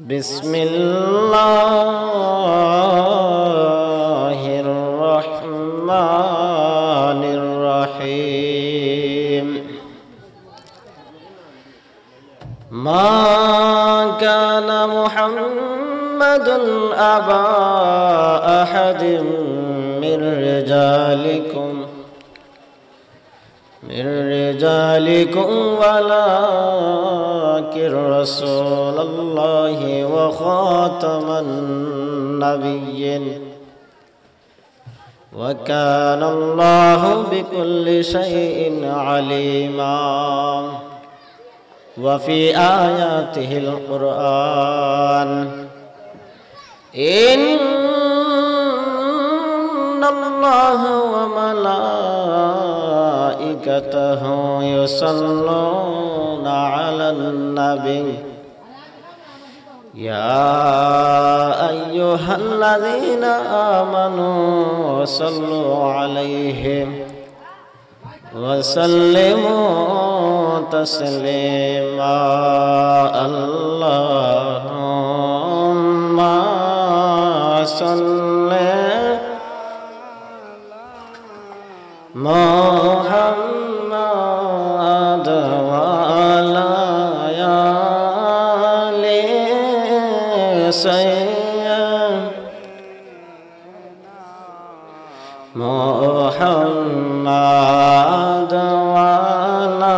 বিসমিল্লাহির রহমানির রহিম। মা কানা মুহাম্মাদুন আবা আহাদিম মির রিজালিকুম ওয়ালাকিন রাসূলুল্লাহি ওয়া খাতামান নাবিয়্যিন ওয়া কানাল্লাহু বিকুল্লি শাইইন আলিমা। ওয়া ফি আয়াতিহিল কুরআন ইন্নাল্লাহা ওয়া মালাইকাতাহু ইউসাল্লুনা আলান নাবী ইয়া আইয়ুহাল্লাযীনা আমানু সাল্লু আলাইহি ওয়া সাল্লিমু তাসলিমা। আল্লাহুম্মা সাল্লি মুহাম্মাদ ওয়া আলা আলি সাইয়্যিদিনা মুহাম্মাদ ওয়া আলা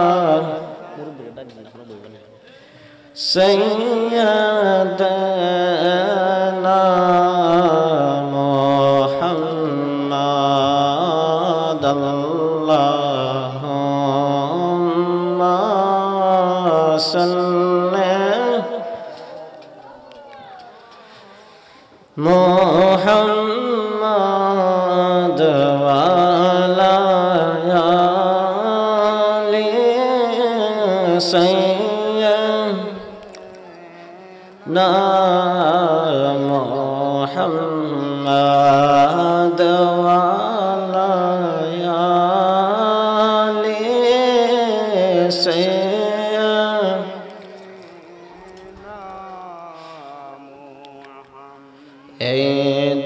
সাইয়্যিদিনা মুহাম্মাদ। আল্লাহুম্মা সাল্লি মুহাম্মাদ ওয়া আলা আলি সাইয়্যিদিনা মুহাম্মাদ ওয়া আলা আলি সাইয়্যিদিনা। এই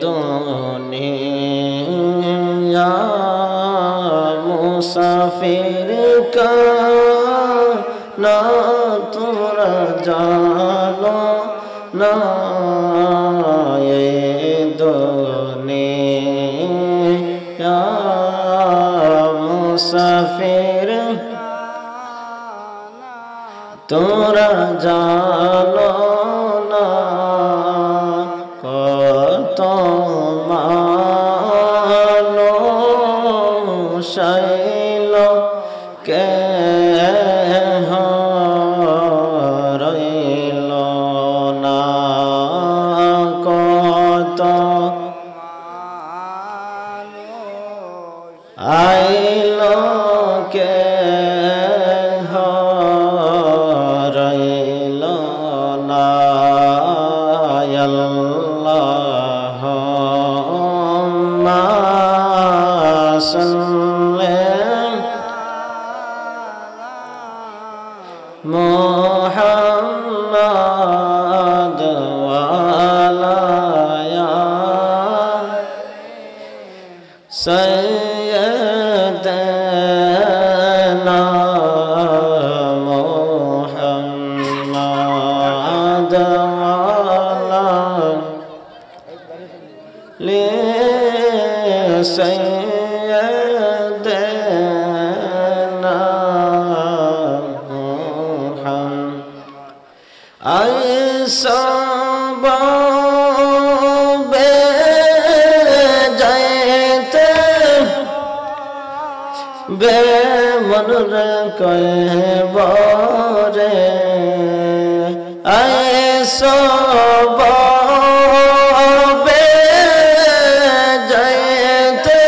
দুনিয়া মুসাফির না তোরা জানো না, এই দুনিয়া মুসাফির তোরা জানো না, কত মানুষ আইল কেহ রইল না, কত আইল কেহ রইল না। আল্লাহুম্মা সাল্লি মুহাম্মাদ ওয়া আলা সাইয়্যিদিনা মুহাম্মাদ ওয়া আলা আলি সাইয়্যিদিনা সবে যাইতে বেমন রে কয়বরে সবে যাইতে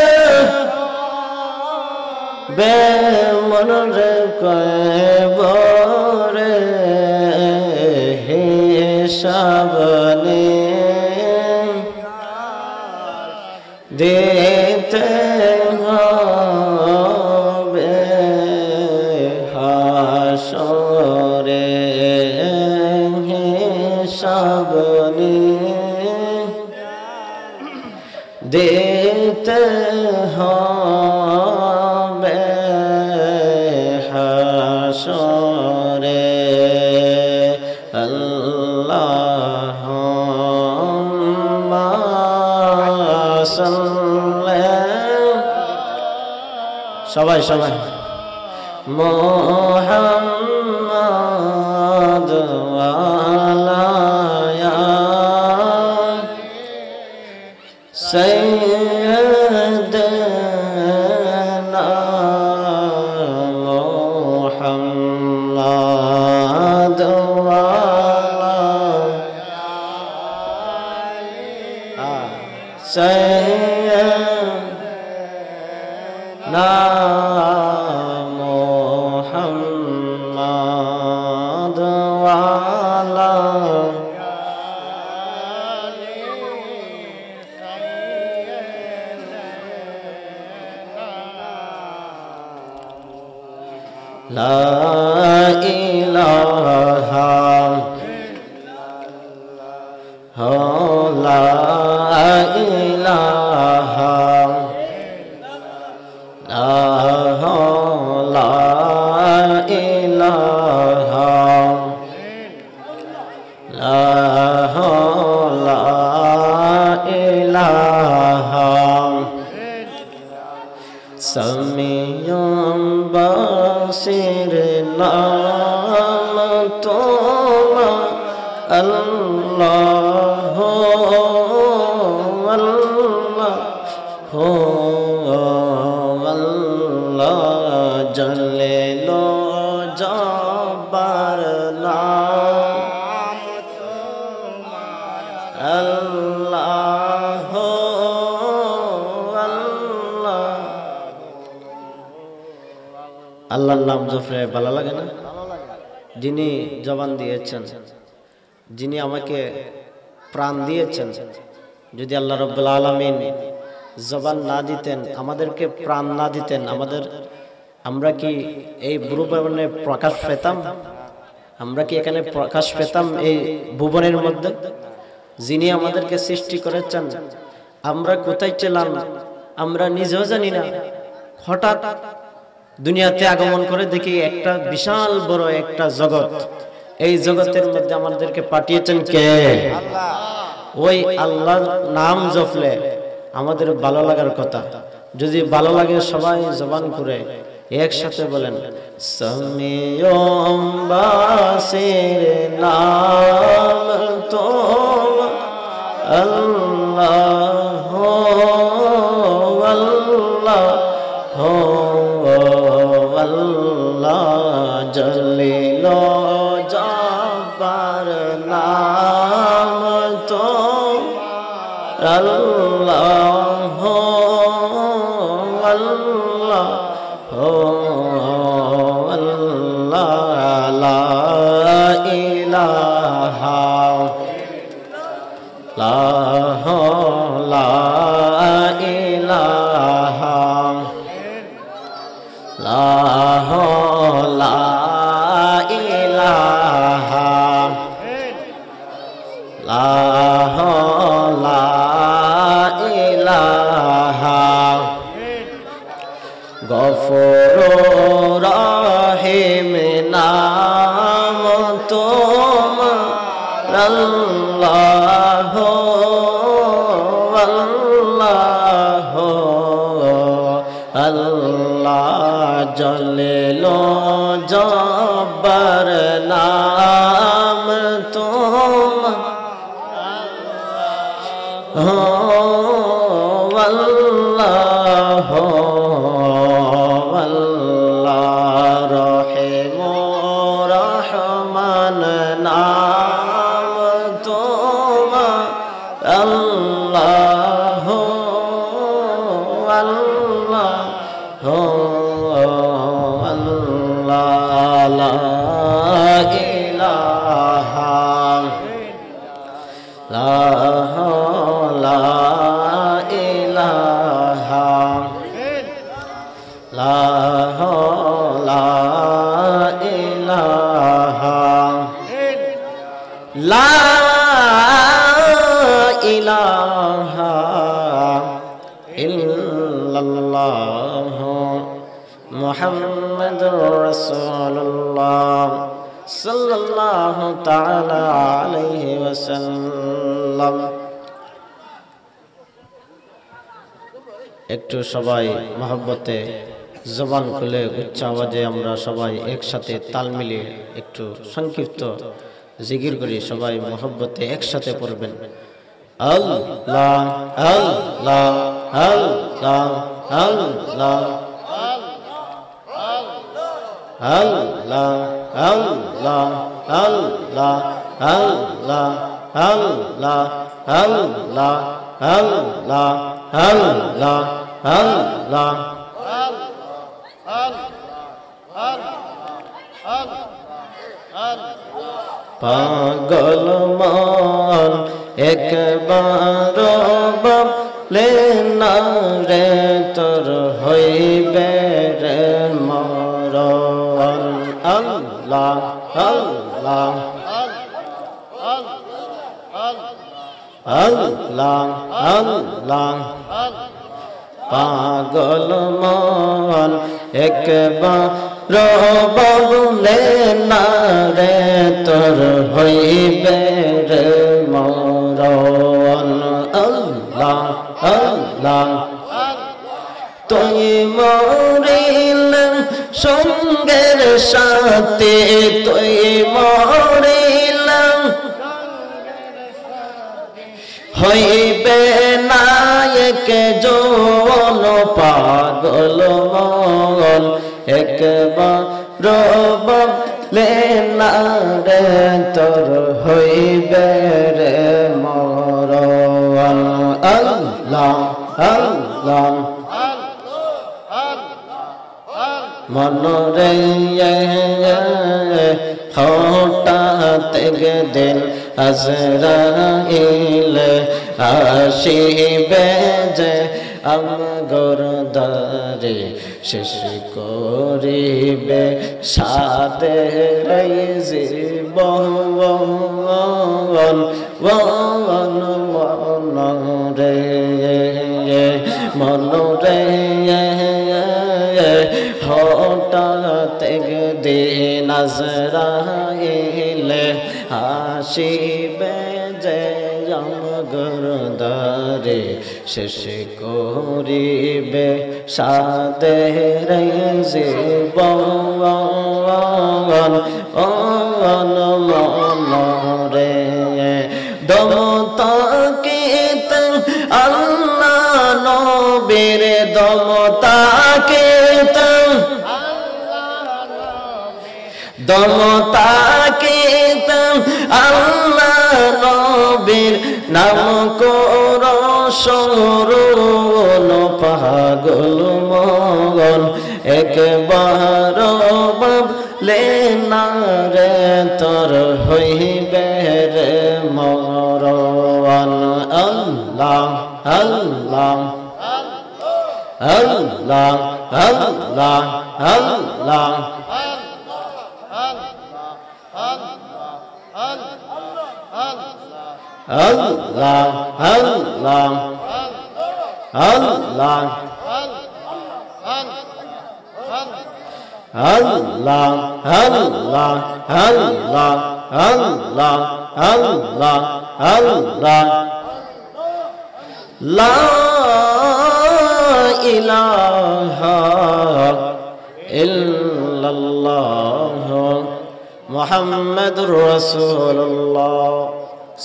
বেমন রে কয়বরে হিসাব দিতে হবে হাসরে হিসাব আপনি দিতে হবে হাসরে আল্লাহুম্মা সাল্লি সবাই মুহাম্মাদ ওয়ালা ইয়া সাইয়্যিদানা মুহাম্মাদ ওয়ালা সাইয়্যিদানা মুহাম্মাদ ওয়ালা লা ইলাহা লা ইলাহা লা ইলাহা লা ইলাহা সামিউন বাসির নাম তোমার আল্লাহ আল্লাহ আল্লাহ জলিল জব্বার নাম তোমার আল্লাহ আল্লাহর নাম জপলে ভালো লাগে না? যিনি জবান দিয়েছেন, যিনি আমাকে প্রাণ দিয়েছেন, যদি আল্লাহ রাব্বুল আলামিন জবান না দিতেন, আমাদেরকে প্রাণ না দিতেন, আমরা কি এই ভুবনে প্রকাশ পেতাম? আমরা কি এখানে প্রকাশ পেতাম এই ভুবনের মধ্যে? যিনি আমাদেরকে সৃষ্টি করেছেন, আমরা কোথায় ছিলাম আমরা নিজেও জানি না। হঠাৎ দুনিয়াতে আগমন করে দেখি একটা বিশাল বড় একটা জগৎ, এই জগতের মধ্যে আমাদেরকে পাঠিয়েছেন কে? ওই আল্লাহর নাম জপলে আমাদের ভালো লাগার কথা। যদি ভালো লাগে সবাই জবান করে একসাথে বলেন, সামিউন বাসির নাম তোমার আল্লাহ আল্লাহ আল্লাহ জলিল জব্বার নাম তোমার আল্লাহ আল্লাহ আল্লাহ লা ইলাহা লা ইলাহা লা ইলাহা লা ইলাহা গফুর রহিম নাম তোমার আল্লাহ আল্লাহ আল্লাহ জলিল জব্বার নাম তোমার আল্লাহ আল্লাহ রহিম রহমান নাম তোমার আল্লাহ আল্লাহ আল্লাহ লা ইলাহা লা ইলাহা লা ইলাহা লা ওয়াসাল্লাম। একটু সবাই মহব্বতে জবান খুলে উচ্চ আওয়াজে আমরা সবাই একসাথে তাল মিলিয়ে একটু সংক্ষিপ্ত জিকির করি। সবাই মহব্বতে একসাথে পড়বেন আল্লাহ আল্লাহ আল্লাহ আল্লাহ আল্লাহ আল্লাহ আল্লাহ আল্লাহ আল্লাহ আল্লাহ আল্লাহ আল্লাহ আল্লাহ পাগল মন একবার বলে না রে তোর হইবে রে মরণ। আল্লাহ আল্লাহ আল্লাহ আল্লাহ পাগল মন একবার বলে না রে তোর হইবে রে মরণ। আল্লাহ আল্লাহ তুই মরিলাম সঙ্গের সাথে, তুই মরিলাম হইবে নায়ক জন পাগল মন একবার বলে না রে তোর হইবে রে মরণ। আল্লাহ আল্লাহ মনরে হঠাৎ দিন আজরাইল আসিবে যে আমগর দ্বারে শেষ করিবে সাদের জীবন মনরে মনরে হঠাৎ দিন আজরাইলে আসিবে যে আমগর দ্বারে শেষ করিবে সাদের জীবন মনরে দম তাকিত আল্লাহ নবীর দম তাকিত দম তাকিত আল্লাহ নবীর নাম কর সরুন পাগল মন একবার ভাবলে না রে তোর হইবে রে মরণ। আল্লাহ আল্লাহ আল্লাহ আল্লাহ আল্লাহ আল্লাহ আল্লাহ আল্লাহ আল্লাহ আল্লাহ আল্লাহ আল্লাহ আল্লাহ আল্লাহ লা ইলাহা ইল্লাল্লাহ মুহাম্মাদুর রাসূলুল্লাহ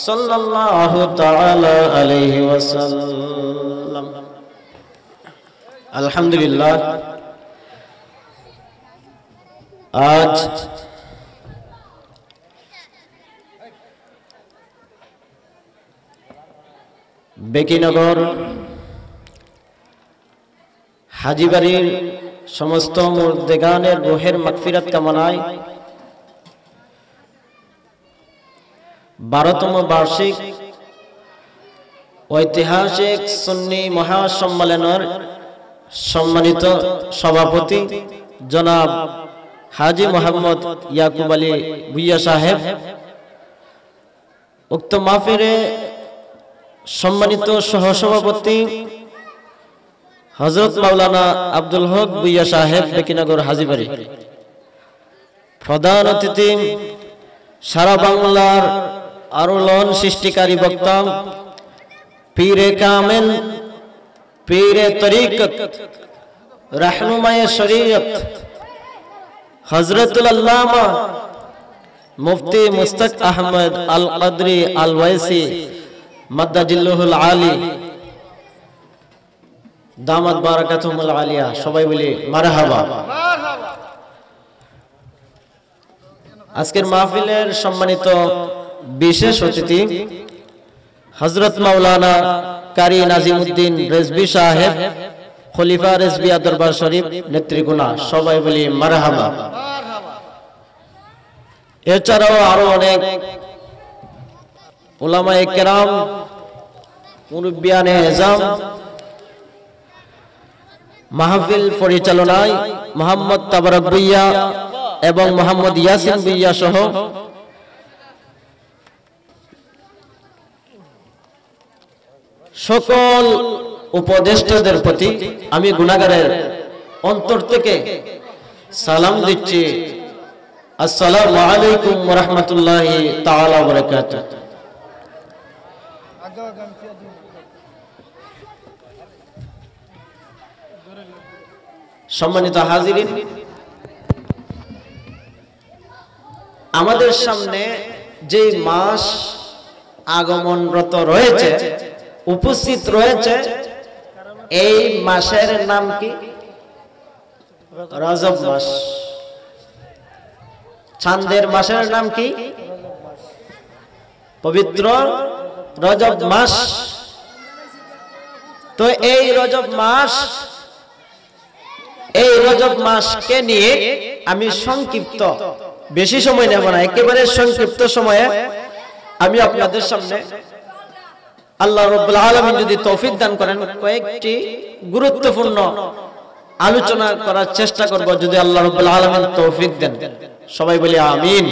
সাল্লাল্লাহু তাআলা আলাইহি ওয়াসাল্লাম। আলহামদুলিল্লাহ, আজ বেকিনগর হাজীবাড়ির সমস্ত মুর্দেগানের রুহের মাগফিরাত কামনায় 12তম বার্ষিক ঐতিহাসিক সুন্নি মহাসম্মেলনের সম্মানিত সভাপতি জনাব হাজী মোহাম্মদ ইয়াকুব আলী ভুইয়া সাহেব, উক্ত মাহফিলে সম্মানিত সহসভাপতি হযরত মাওলানা আব্দুল হক ভুইয়া সাহেব বেকিনগর হাজীবাড়ি, প্রধান অতিথি সারা বাংলার আরোলন সৃষ্টিকারী বক্তা পীরে কামেল পীরে তরিকত रहनुमाए शरीयत हजरतुल अल्लामा मुफ्ती मुस्तक अहमद अल कदरी अल वैसी मद्दाजिल्लुहुल आली दामत बारकातुहुल आलिया सबाई बोली मारहाबा। आजकेर महफिलेर सम्मानित विशेष अतिथि हजरत मौलाना कारी नाजिमुद्दीन रिजवी साहेब খলিফা রেজবিয়া দরবার শরীফ নেত্রীগুনা সবাই বলি মারহাবা। এছাড়াও আরো অনেক উলামায়ে কেরাম মুরব্বিয়ানে এজাম মাহফিল পরিচালনায় মোহাম্মদ তাবারক ভুইয়া এবং মোহাম্মদ ইয়াসিন ভুইয়া সহ সকল উপদেষ্টাদের প্রতি আমি গুনাহগারের অন্তর থেকে সালাম দিচ্ছি। আসসালামু আলাইকুম ওয়া রাহমাতুল্লাহি তাআলা ওয়া বারাকাতুহু। সম্মানিত হাজিরিন, আমাদের সামনে যে মাস আগমনরত রয়েছে, উপস্থিত রয়েছে, এই মাসের নাম কি? রজব মাস। চাঁদের মাসের নাম কি? পবিত্র রজব মাস। তো এই রজব মাসকে নিয়ে আমি সংক্ষিপ্ত, বেশি সময় নেব না, একেবারে সংক্ষিপ্ত সময়ে আমি আপনাদের সামনে আল্লাহ রাব্বুল আলামিন যদি তৌফিক দান করেন কয়েকটি গুরুত্বপূর্ণ আলোচনা করার চেষ্টা করব, যদি আল্লাহ রাব্বুল আলামিন তৌফিক দেন। সবাই বলি আমিন।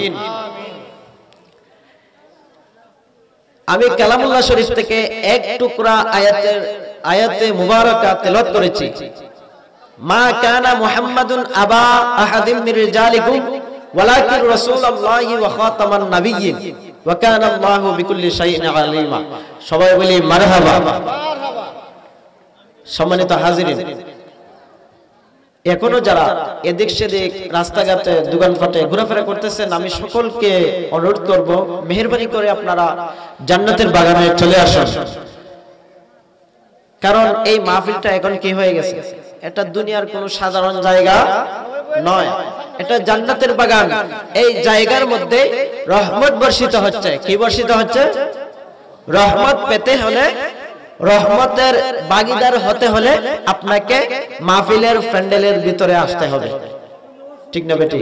আমি কালামুল্লাহ শরীফ থেকে এক টুকরা আয়াতে মুবারাকা তেলাওয়াত করেছি। মা কানা মুহাম্মাদুন আবা আহাদিম মির রিজালিকুম ওয়ালাকিন রাসূলুল্লাহি ওয়া খাতামান নাবিয়্যিন ওয়া কানা আল্লাহু বিকুল্লি শাইইন আলিমা। সবাই বলি মারহাবা। সম্মানিত হাজিরিন, এখনো যারা এদিক সেদিক রাস্তাঘাটে দোকানপাটে ঘোরাফেরা করতেছেন, আমি সকলকে অনুরোধ করব মেহেরবানি করে আপনারা জান্নাতের বাগানে চলে আসুন। কারণ এই মাহফিলটা এখন কি হয়ে গেছে, এটা দুনিয়ার কোনো সাধারণ জায়গা নয়, এটা জান্নাতের বাগান। এই জায়গার মধ্যে রহমত বর্ষিত হচ্ছে। কি বর্ষিত হচ্ছে? রহমত পেতে হলে, রহমতের ভাগীদার হতে হলে আপনাকে মাহফিলের প্যান্ডেলের ভিতরে আসতে হবে। ঠিক না বেটি?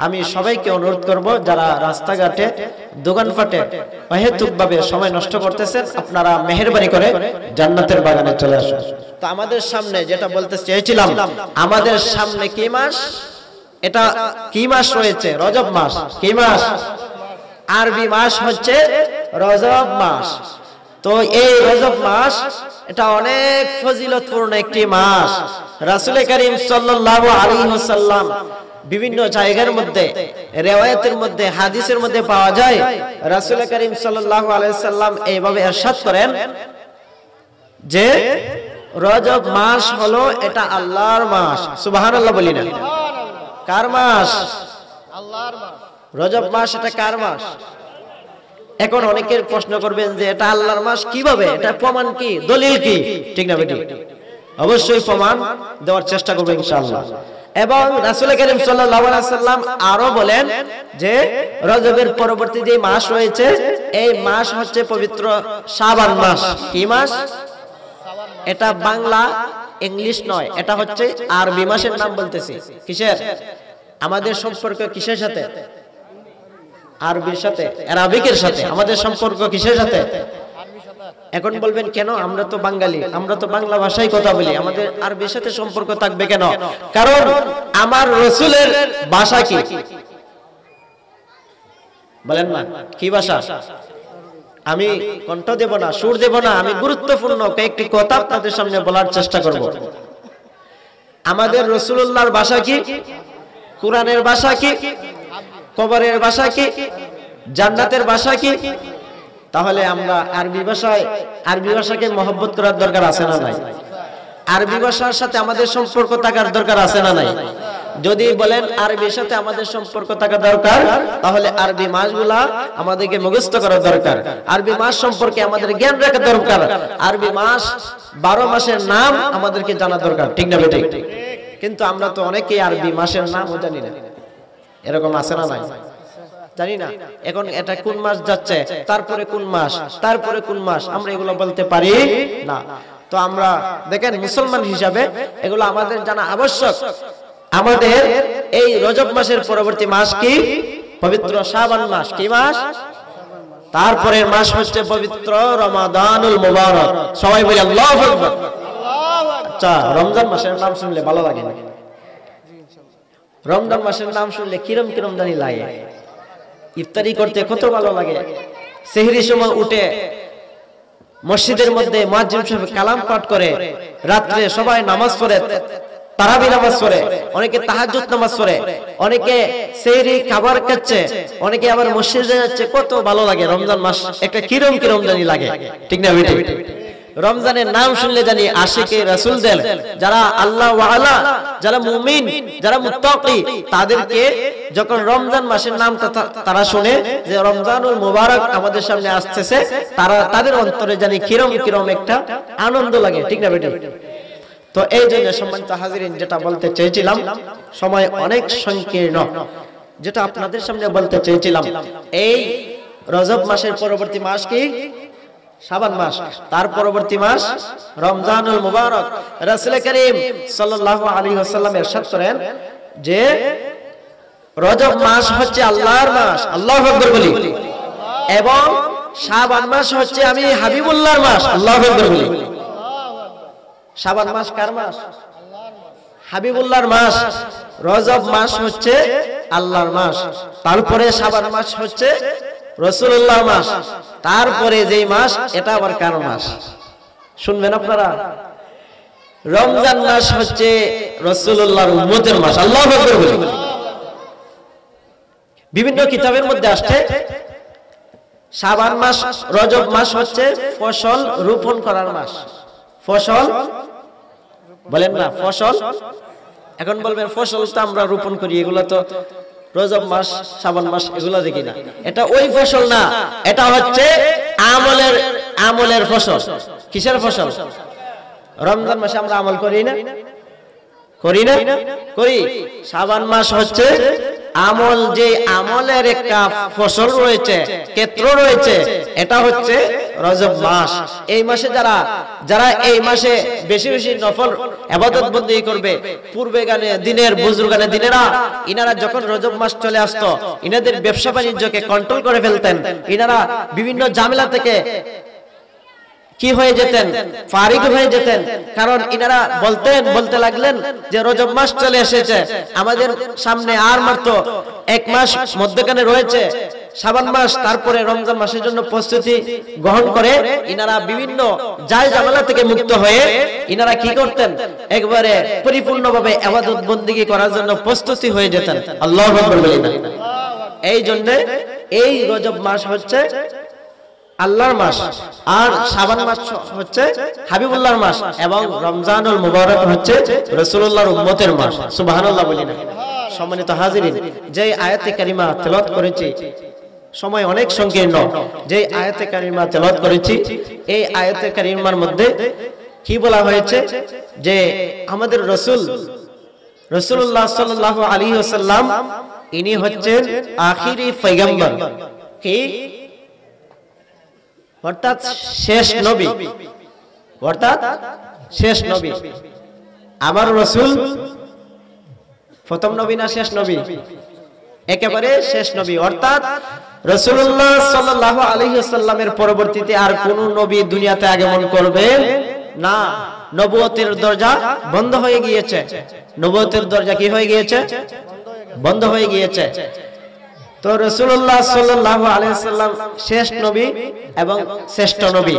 আমি সবাইকে অনুরোধ করব, যারা রাস্তাঘাটে দোকানপাটে অহেতুকভাবে সময় নষ্ট করতেছেন, আপনারা মেহেরবানি করে জান্নাতের বাগানে চলে আসুন। তো আমাদের সামনে যেটা বলতে চেয়েছিলাম, আমাদের সামনে কি মাস? এটা কি মাস রয়েছে? রজব মাস। কি মাস? আরবি মাস হচ্ছে রজব মাস। তো এই রজব মাস এটা অনেক ফজিলতপূর্ণ একটি মাস। রাসূল করিম সাল্লাল্লাহু আলাইহি ওয়াসাল্লাম বিভিন্ন জায়গার মধ্যে, রিওয়ায়াতের মধ্যে, হাদিসের মধ্যে পাওয়া যায়, রাসূল করিম সাল্লাল্লাহু আলাইহি ওয়াসাল্লাম এইভাবে ইরশাদ করেন যে রজব মাস হলো এটা আল্লাহর মাস। সুবহানাল্লাহ বলি না? কার মাস? আল্লাহর মাস। রজব মাস এটা কার মাস? এখন অনেকের প্রশ্ন করবেন যে এটা আল্লাহর মাস কিভাবে, এটা প্রমাণ কি, দলিল কি? ঠিক না বেটি? অবশ্যই প্রমাণ দেওয়ার চেষ্টা করব ইনশাআল্লাহ। এবং রাসূল করিম সাল্লাল্লাহু আলাইহি ওয়াসাল্লাম আরো বলেন যে রজবের পরবর্তী যে মাস রয়েছে, এই মাস হচ্ছে পবিত্র শাবান মাস। কি মাস? এটা বাংলা ইংলিশ নয়, এটা হচ্ছে আরবি মাসের নাম বলতেছি। কিসের? আমাদের সম্পর্ক কিসের সাথে? আরবির সাথে, আরবিকের সাথে। আমাদের সম্পর্ক কিসের সাথে? এখন বলবেন কেন, আমরা তো বাঙালি, আমরা তো বাংলা ভাষায় কথা বলি, আমাদের আরবির সাথে সম্পর্ক থাকবে কেন? কারণ আমার রাসূলের ভাষা কি? বলেন না, কি ভাষা? আমি কণ্ঠ দেব না, সুর দেব না, আমি গুরুত্বপূর্ণ কয়েকটি কথা আপনাদের সামনে বলার চেষ্টা করব। আমাদের রাসূলুল্লাহর ভাষা কি? কোরআনের ভাষা কি? কবরের ভাষা কি? জান্নাতের ভাষা কি? তাহলে আমরা আরবি ভাষাকে মহব্বত করার দরকার আছে না নাই? আরবি ভাষার সাথে আমাদের সম্পর্ক থাকার দরকার আছে না নাই? যদি বলেন আরবির সাথে আমাদের সম্পর্ক থাকা দরকার, তাহলে আরবি মাসগুলা আমাদেরকে মুখস্থ করা দরকার, আরবি মাস সম্পর্কে আমাদের জ্ঞান রাখা দরকার, আরবি মাস 12 মাসের নাম আমাদেরকে জানা দরকার, ঠিক না বেঠিক? কিন্তু আমরা তো অনেকেই আরবি মাসের নামও জানি না। এরকম আছে না নাই? জানি না। এখন এটা কোন মাস যাচ্ছে, তারপরে কোন মাস, তারপরে কোন মাস, আমরা এগুলো বলতে পারি না। তো আমরা দেখেন মুসলমান হিসাবে এগুলো আমাদের জানা আবশ্যক। আমাদের এই রজব মাসের পরবর্তী মাস কি? পবিত্র শাবান মাস। কি মাস? তারপরের মাস হচ্ছে পবিত্র রমাদানুল মুবারক। সবাই বলি আল্লাহু আকবার। আচ্ছা, রমজান মাসের নাম শুনলে ভালো লাগে না? রমজান মাসের নাম শুনলে কিরম কিরম জানি লাগে। ইফতারি করতে কত ভালো লাগে। সেহরির সময় উঠে মসজিদের মধ্যে মুয়াজ্জিন সাহেব কালাম পাঠ করে, রাত্রে সবাই নামাজ পড়ে, তারাবি নামাজ পড়ে, অনেকে তাহাজ্জুদ নামাজ পড়ে, অনেকে সেহরি খাবার খাচ্ছে, অনেকে আবার মসজিদে যাচ্ছে। কত ভালো লাগে। রমজান মাস একটা কিরম কিরম জানি লাগে, ঠিক না বেটি? রমজানের নাম শুনলে জানি আশিকে রাসূলদের, যারা আল্লাহ ওয়ালা, যারা মুমিন, যারা মুত্তাকি, তাদেরকে যখন রমজান মাসের নামটা তারা শুনে যে রমজানুল মুবারক আমাদের সামনে আসতেছে, তাদের অন্তরে জানি কিরম কিরম একটা আনন্দ লাগে, ঠিক না বেটি? তো এই জন্য সম্মানিত হাজিরিন, যেটা বলতে চেয়েছিলাম, সময় অনেক সংকীর্ণ, যেটা আপনাদের সামনে বলতে চেয়েছিলাম, এই রজব মাসের পরবর্তী মাস কি? শাবান মাস। তার পরবর্তী মাস রমজানুল মুবারক। রাসূল করিম সাল্লাল্লাহু আলাইহি ওয়াসাল্লাম ইরশাদ করেন যে রজব মাস হচ্ছে আল্লাহর মাস, আল্লাহু আকবার বলি, এবং শাবান মাস হচ্ছে আমি হাবিবুল্লাহর মাস, আল্লাহু আকবার বলি। শাবান মাস কার মাস? হাবিবুল্লাহর মাস। রজব মাস হচ্ছে আল্লাহর মাস, তারপরে শাবান মাস হচ্ছে রাসূলুল্লাহর মাস, তারপরে যেই মাস এটা আবার কার মাস? শুনবেন আপনারা। রমজান মাস হচ্ছে রাসূলুল্লাহর উম্মতের মাস, আল্লাহু আকবার বলি। বিভিন্ন কিতাবের মধ্যে আসছে শাবান মাস, রজব মাস হচ্ছে ফসল রোপণ করার মাস। ফসল বলেন না, ফসল। এখন বলবেন ফসল তো আমরা রোপণ করি, এগুলো তো রজব মাস, শাবান মাস এগুলো দেখি না। এটা ওই ফসল না, এটা হচ্ছে আমলের ফসল। কিসের ফসল? রমজান মাসে আমরা আমল করি না? করি না? করি। শাবান মাস হচ্ছে আমল, যে আমলের একটা ফসল রয়েছে, ক্ষেত্র রয়েছে, এটা হচ্ছে রজব মাস। এই মাসে যারা এই মাসে বেশি বেশি নফল ইবাদত বন্দেগী করবে, পূর্বে গানে দিনের বুজুর্গানে দিনেরা, ইনারা যখন রজব মাস চলে আসতো, ইনাদের ব্যবসা বাণিজ্যকে কন্ট্রোল করে ফেলতেন। ইনারা বিভিন্ন ঝামেলা থেকে কি হয়ে যেতেন? ফারিগ হয়ে যেতেন। কারণ ইনারা বলতে লাগলেন যে রজব মাস চলে এসেছে, আমাদের সামনে আর মাত্র 1 মাস মধ্যখানে রয়েছে, শাবান মাস, তারপরে রমজান মাসের জন্য প্রস্তুতি গ্রহণ করে ইনারা বিভিন্ন ঝামেলা থেকে মুক্ত হয়ে ইনারা কি করতেন? একবারে পরিপূর্ণভাবে ইবাদত বন্দেগী করার জন্য প্রস্তুতি হয়ে যেতেন। আল্লাহু আকবার বলেন। এই জন্য এই রজব মাস হচ্ছে আল্লাহর মাস, আর শাবান মাস হচ্ছে হাবিবুল্লাহর মাস, এবং রমজানুল মুবারক হচ্ছে রাসূলুল্লাহর উম্মতের মাস। সুবহানাল্লাহ বলি না? সম্মানিত হাজিরিন, যে আয়াতে কারিমা তেলাওয়াত করেছি, সময় অনেক সংকীর্ণ, যে আয়াতে কারিমা তেলাওয়াত করেছি, এই আয়াতে কারিমার মধ্যে কি বলা হয়েছে? যে আমাদের রাসূলুল্লাহ সাল্লাল্লাহু আলাইহি ওয়াসাল্লাম, ইনি হচ্ছেন আখিরি পয়গম্বর, কি অর্থাৎ শেষ নবী, অর্থাৎ শেষ নবী। আমার রাসূল প্রথম নবী না শেষ নবী? একেবারে শেষ নবী। অর্থাৎ রাসূলুল্লাহ সাল্লাল্লাহু আলাইহি ওয়াসাল্লামের পরবর্তীতে আর কোন নবী দুনিয়াতে আগমন করবে না। নবুয়তের দরজা বন্ধ হয়ে গিয়েছে। নবুয়তের দরজা কি হয়ে গিয়েছে? বন্ধ হয়ে গিয়েছে। তো রাসূলুল্লাহ সাল্লাল্লাহু আলাইহি ওয়াসাল্লাম শেষ নবী এবং শ্রেষ্ঠ নবী,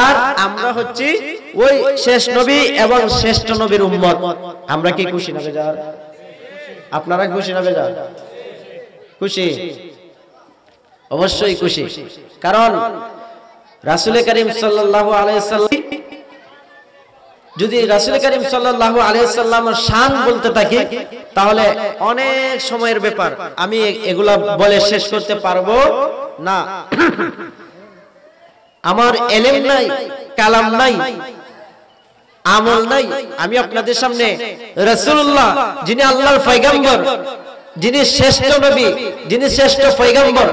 আর আমরা হচ্ছি ওই শেষ নবী এবং শ্রেষ্ঠ নবীর উম্মত। আমরা কি খুশি না বেজার? আপনারা খুশি না বেজার? খুশি। অবশ্যই খুশি, কারণ রাসূল করিম সাল্লাল্লাহু আলাইহি সাল্লাম, যদি রাসূল করিম সাল্লাল্লাহু আলাইহি সাল্লামের শান বলতে থাকি তাহলে অনেক সময়ের ব্যাপার, আমি এগুলা বলে শেষ করতে পারবো না। আমার ইলম নাই, কালাম নাই, আমল নাই, আমি আপনাদের সামনে রাসূলুল্লাহ, যিনি আল্লাহর পয়গম্বর, যিনি শ্রেষ্ঠ নবী, যিনি শ্রেষ্ঠ পয়গম্বর,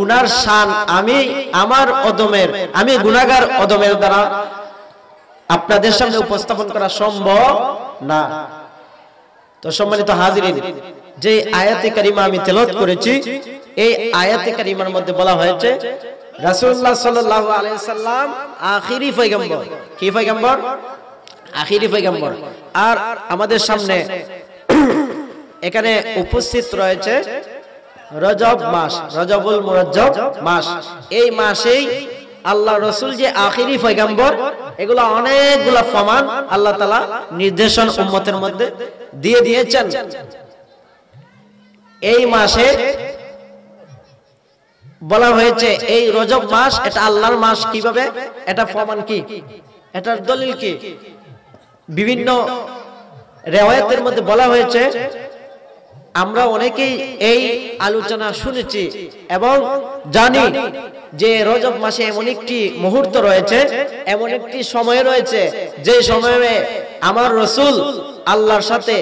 উনার শান আমি আমার অদমের, আমি গুনাহগার অদমের দ্বারা আপনাদের সামনে উপস্থাপন করা সম্ভব না। তো সম্মানিত হাজিরিন, যে আয়াতে কারিমা আমি তেলাওয়াত করেছি, এই আয়াতে কারিমার মধ্যে বলা হয়েছে রাসূলুল্লাহ সাল্লাল্লাহু আলাইহি সাল্লাম আখিরি পয়গম্বর। কি পয়গম্বর? আখিরি পয়গম্বর। আর আমাদের সামনে এখানে উপস্থিত রয়েছে রজব মাস, রজবুল মুরাজ্জব মাস। এই মাসেই আল্লাহ রসুল যে আখিরি পয়গম্বর, এগুলা অনেকগুলা ফরমান আল্লাহ তাআলা নির্দেশন উম্মতের মধ্যে দিয়ে দিয়েছেন। এই মাসে বলা হয়েছে এই রজব মাস এটা আল্লাহর মাস, কিভাবে? এটা ফরমান কি, এটার দলিল কি? বিভিন্ন রিওয়ায়াতের মধ্যে বলা হয়েছে, আমরা অনেকেই এই আলোচনা শুনেছি এবং জানি যে রজব মাসে এমন একটি মুহূর্ত রয়েছে, এমন একটি সময় রয়েছে যে সময়ে আমার রাসূল আল্লাহর সাথে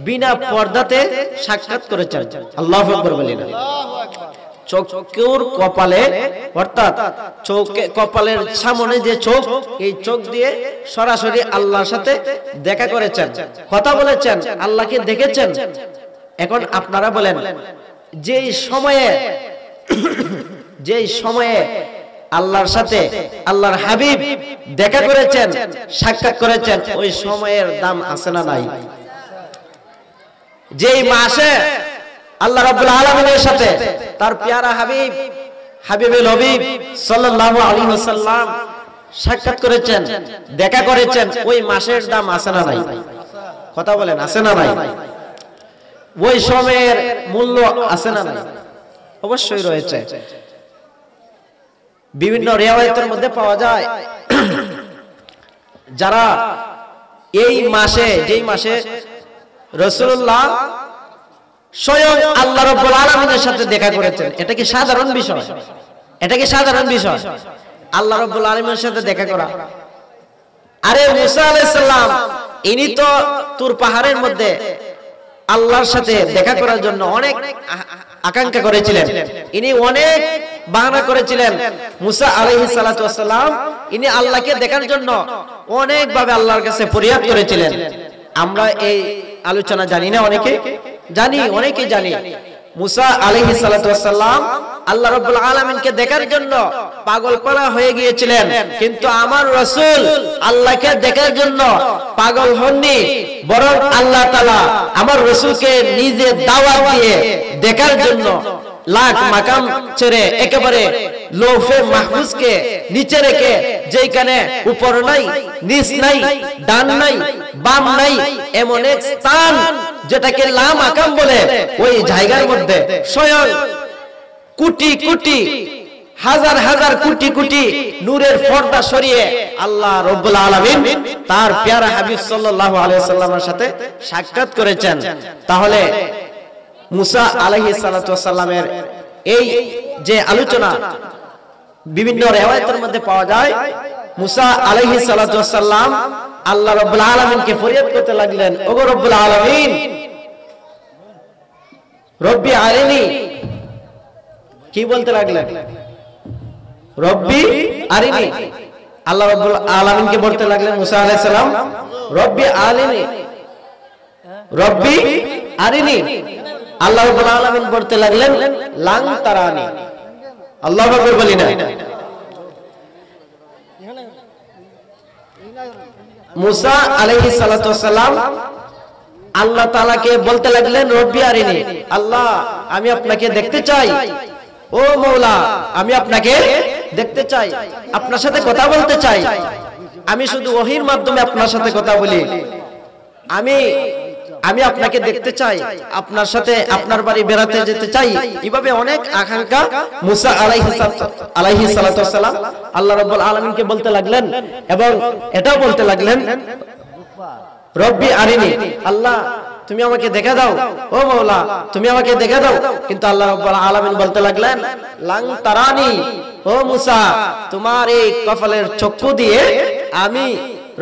বিনা পর্দাতে সাক্ষাৎ করেছেন। আল্লাহু আকবার বলিনা। চোখের কপালে, অর্থাৎ চোখে কপালের সামনে যে চোখ, এই চোখ দিয়ে সরাসরি আল্লাহর সাথে দেখা করেছেন, কথা বলেছেন, আল্লাহকে দেখেছেন। এখন আপনারা বলেন, যেই সময়ে আল্লাহর সাথে আল্লাহর হাবিব দেখা করেছেন, সাক্ষাৎ করেছেন, ওই সময়ের দাম আছে না নাই? যেই মাসে আল্লাহ রাব্বুল আলামিনের সাথে তার প্যারা হাবিব, হাবিবুল হাবিব সাল্লাল্লাহু আলাইহি ওয়াসাল্লাম সাক্ষাৎ করেছেন, দেখা করেছেন, ওই মাসের দাম আছে না নাই? কথা বলেন, আছে না নাই? ওই সময়ের মূল্য আছে না নাই? অবশ্যই রয়েছে। বিভিন্ন রিওয়ায়াতের মধ্যে পাওয়া যায়, যারা এই মাসে, যেই মাসে রাসূলুল্লাহ স্বয়ং আল্লাহ রাব্বুল আলামিনের সাথে দেখা করেছেন, এটা কি সাধারণ বিষয়? এটা কি সাধারণ বিষয়? আল্লাহ রাব্বুল আলামিনের সাথে দেখা করা। আরে মুসা আলাইহিস সালাম, ইনি তো তুর পাহাড়ের মধ্যে আল্লাহর সাথে দেখা করার জন্য অনেক আকাঙ্ক্ষা করেছিলেন, ইনি অনেক বাহানা করেছিলেন। মুসা আলাইহিস সালাতু ওয়াস সালাম ইনি আল্লাহকে দেখার জন্য অনেক ভাবে আল্লাহর কাছে ফরিয়াদ করেছিলেন। আমরা এই আলোচনা জানি না, অনেকে জানি, অনেকে জানি। মুসা আলাইহিস সালাতু ওয়াস সালাম আল্লাহ রাব্বুল আলামিনকে দেখার জন্য পাগলপারা হয়ে গিয়েছিলেন, কিন্তু আমার রাসূল আল্লাহকে দেখার জন্য পাগল হননি, বরং আল্লাহ তাআলা আমার রাসূলকে নিজে দাওয়াত দিয়ে দেখার জন্য লাখ মাকাম ছেড়ে একেবারে লৌহে মাহফুজকে নিচে রেখে, যেখানে উপর নাই, নিচ নাই, ডান নাই, বাম নাই, এমন এক স্থান যেটাকে লা মাকাম বলে, ওই জায়গার মধ্যে স্বয়ং কোটি কোটি, হাজার হাজার কোটি কোটি নূরের পর্দা সরিয়ে আল্লাহ রাব্বুল আলামিন তার প্যারা হাবিব সাল্লাল্লাহু আলাইহি ওয়াসাল্লামের সাথে সাক্ষাৎ করেছেন। তাহলে মুসা আলাইহিস সালাতু ওয়াস সালামের এই যে আলোচনা বিভিন্ন রিওয়ায়াতের মধ্যে পাওয়া যায়, মুসা আলাইহিস সালাতু ওয়াস সালাম আল্লাহ রাব্বুল আলামিনকে ফরিয়াদ করতে লাগলেন, ওগো রব্বুল আলামিন, রব্বি আরিনি। কি বলতে লাগলেন? রব্বি আরিনি। আল্লাহ রাব্বুল আলামিনকে বলতে লাগলেন মুসা আলাইহিস সালাম, রব্বি আরিনি, রব্বি আরিনি। আল্লাহ রাব্বুল আলামিন বলতে লাগলেন লাং তারানি। আল্লাহু আকবার বলি না। মুসা আলাইহিস সালাতু ওয়াস সালাম আল্লাহ তাআলাকে বলতে লাগলেন রব্বি আরিনি, আল্লাহ আমি আপনাকে দেখতে চাই, ও মওলা আমি আপনাকে দেখতে চাই, আপনার সাথে কথা বলতে চাই। আমি শুধু ওহীর মাধ্যমে আপনার সাথে কথা বলি, আমি আমি আপনাকে দেখতে চাই, আপনার সাথে আপনার বাড়ি বেড়াতে যেতে চাই। এইভাবে অনেক আকাঙ্ক্ষা মুসা আলাইহিস সালাতু ওয়াস সালাম আল্লাহ রাব্বুল আলামিনকে বলতে লাগলেন, এবং এটাও বলতে লাগলেন, রব্বি আরিনি, আল্লাহ তুমি আমাকে দেখা দাও, ও মাওলা তুমি আমাকে দেখা দাও। কিন্তু আল্লাহ রাব্বুল আলামিন বলতে লাগলেন, লাং তারানি, ও মুসা তোমার এই কপালের চক্ষু দিয়ে আমি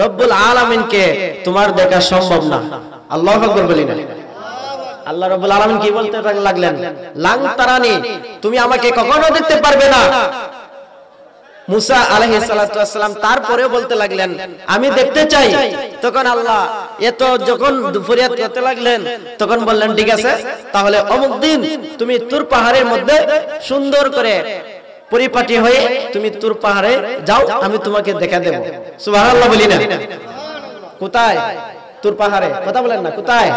রব্বুল আলামিনকে তোমার দেখা সম্ভব না। আল্লাহু আকবার বলিনা। আল্লাহ রাব্বুল আলামিন কি বলতে লাগলেন, লাং তারানি, তুমি আমাকে কখনো দেখতে পারবে না। মুসা আলাইহিস সালাতু ওয়াস সালাম তারপরেও বলতে লাগলেন, আমি দেখতে চাই। তখন আল্লাহ এত যখন ফরিয়াদ করতে লাগলেন, তখন বললেন, ঠিক আছে, তাহলে অমুক দিন তুমি তুর পাহাড়ের মধ্যে সুন্দর করে পরিপাটি হয়ে তুমি তুর পাহাড়ে যাও, আমি তোমাকে দেখা দেব। সুবহানাল্লাহ বলি না? কোথায়? তুর পাহাড়ে। কথা বলেন না, কোথায়?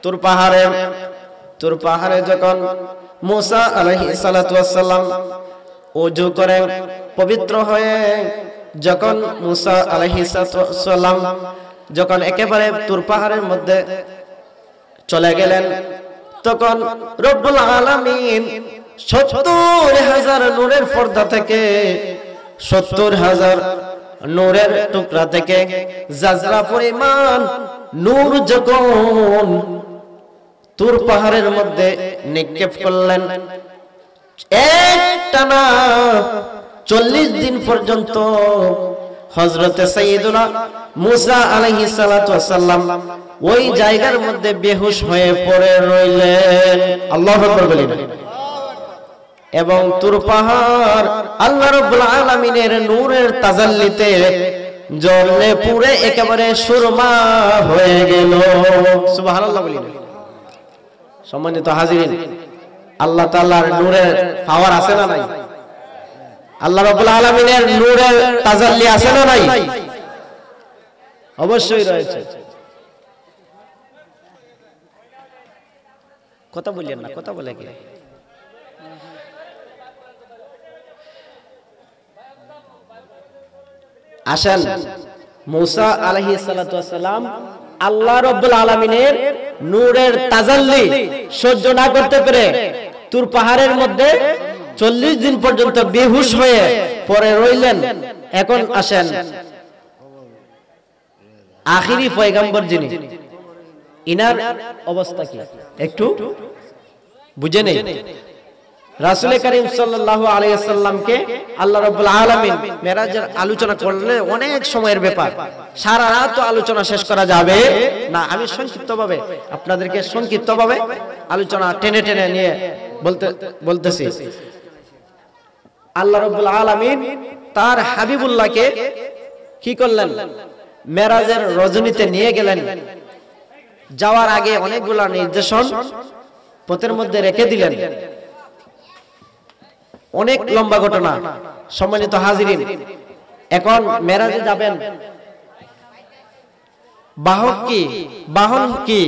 তুর পাহাড়ে। তুর পাহাড়ে যখন মুসা আলাইহিস সালাতু ওয়াস সালাম ওযু করে পবিত্র হয়ে যখন মুসা আলাইহিস সালাম যখন একেবারে তুর পাহাড়ের মধ্যে চলে গেলেন, তখন রব্বুল আলামিন 70,000 নূরের পর্দা থেকে 70,000 নূরের টুকরা থেকে জাজরা পরিমাণ নূর যখন তুর পাহাড়ের মধ্যে নিক্ষেপ করলেন, একটানা 40 দিন পর্যন্ত হযরতে সাইয়্যিদুনা মুসা আলাইহিস সালাতু ওয়াস সালাম ওই জায়গার মধ্যে বেহুশ হয়ে পড়ে রইলেন। আল্লাহু আকবার বলেন। এবং তুর পাহাড় আল্লাহ রাব্বুল আলামিনের নূরের তাজাল্লিতে জ্বলে পুড়ে একেবারে সুরমা হয়ে গেল। সুবহানাল্লাহ বলেন। সম্মানিত হাজিরিন, আল্লাহ তাআলার নূরের পাওয়ার আছে না নাই? আল্লাহ রাব্বুল আলামিনের নূরের তাজাল্লি আছে না নাই? অবশ্যই রয়েছে। কথা বললেন না, কথা বলে কি? আসেন, মুসা আলাইহিস সালাতু ওয়াস সালাম আল্লাহ রাব্বুল আলামিনের নূরের তাজাল্লি সহ্য না করতে পেরে তুর পাহাড়ের মধ্যে 40 দিন পর্যন্ত বেহুশ হয়ে পড়ে রইলেন। এখন আসেন, আখিরি পয়গম্বর যিনি, ইনার অবস্থা কি একটু বুঝে নেই। রাসূল করিম সাল্লাল্লাহু আলাইহি ওয়াসাল্লামকে আল্লাহ রাব্বুল আলামিন মেরাজের আলোচনা করলে অনেক সময়ের ব্যাপার, সারা রাত তো আলোচনা শেষ করা যাবে না। আমি সংক্ষিপ্তভাবে আপনাদেরকে সংক্ষিপ্তভাবে আলোচনা টেনে টেনে নিয়ে বলতেছি। আল্লাহ রাব্বুল আলামিন তার হাবিবুল্লাহকে কি করলেন? মেরাজের রজনীতে নিয়ে গেলেন। যাওয়ার আগে অনেকগুলা নির্দেশন পথের মধ্যে রেখে দিলেন। অনেক লম্বা ঘটনা। সম্মানিত হাজিরিন, এখন মেরাজে যাবেন, বাহক কি, বাহন কি?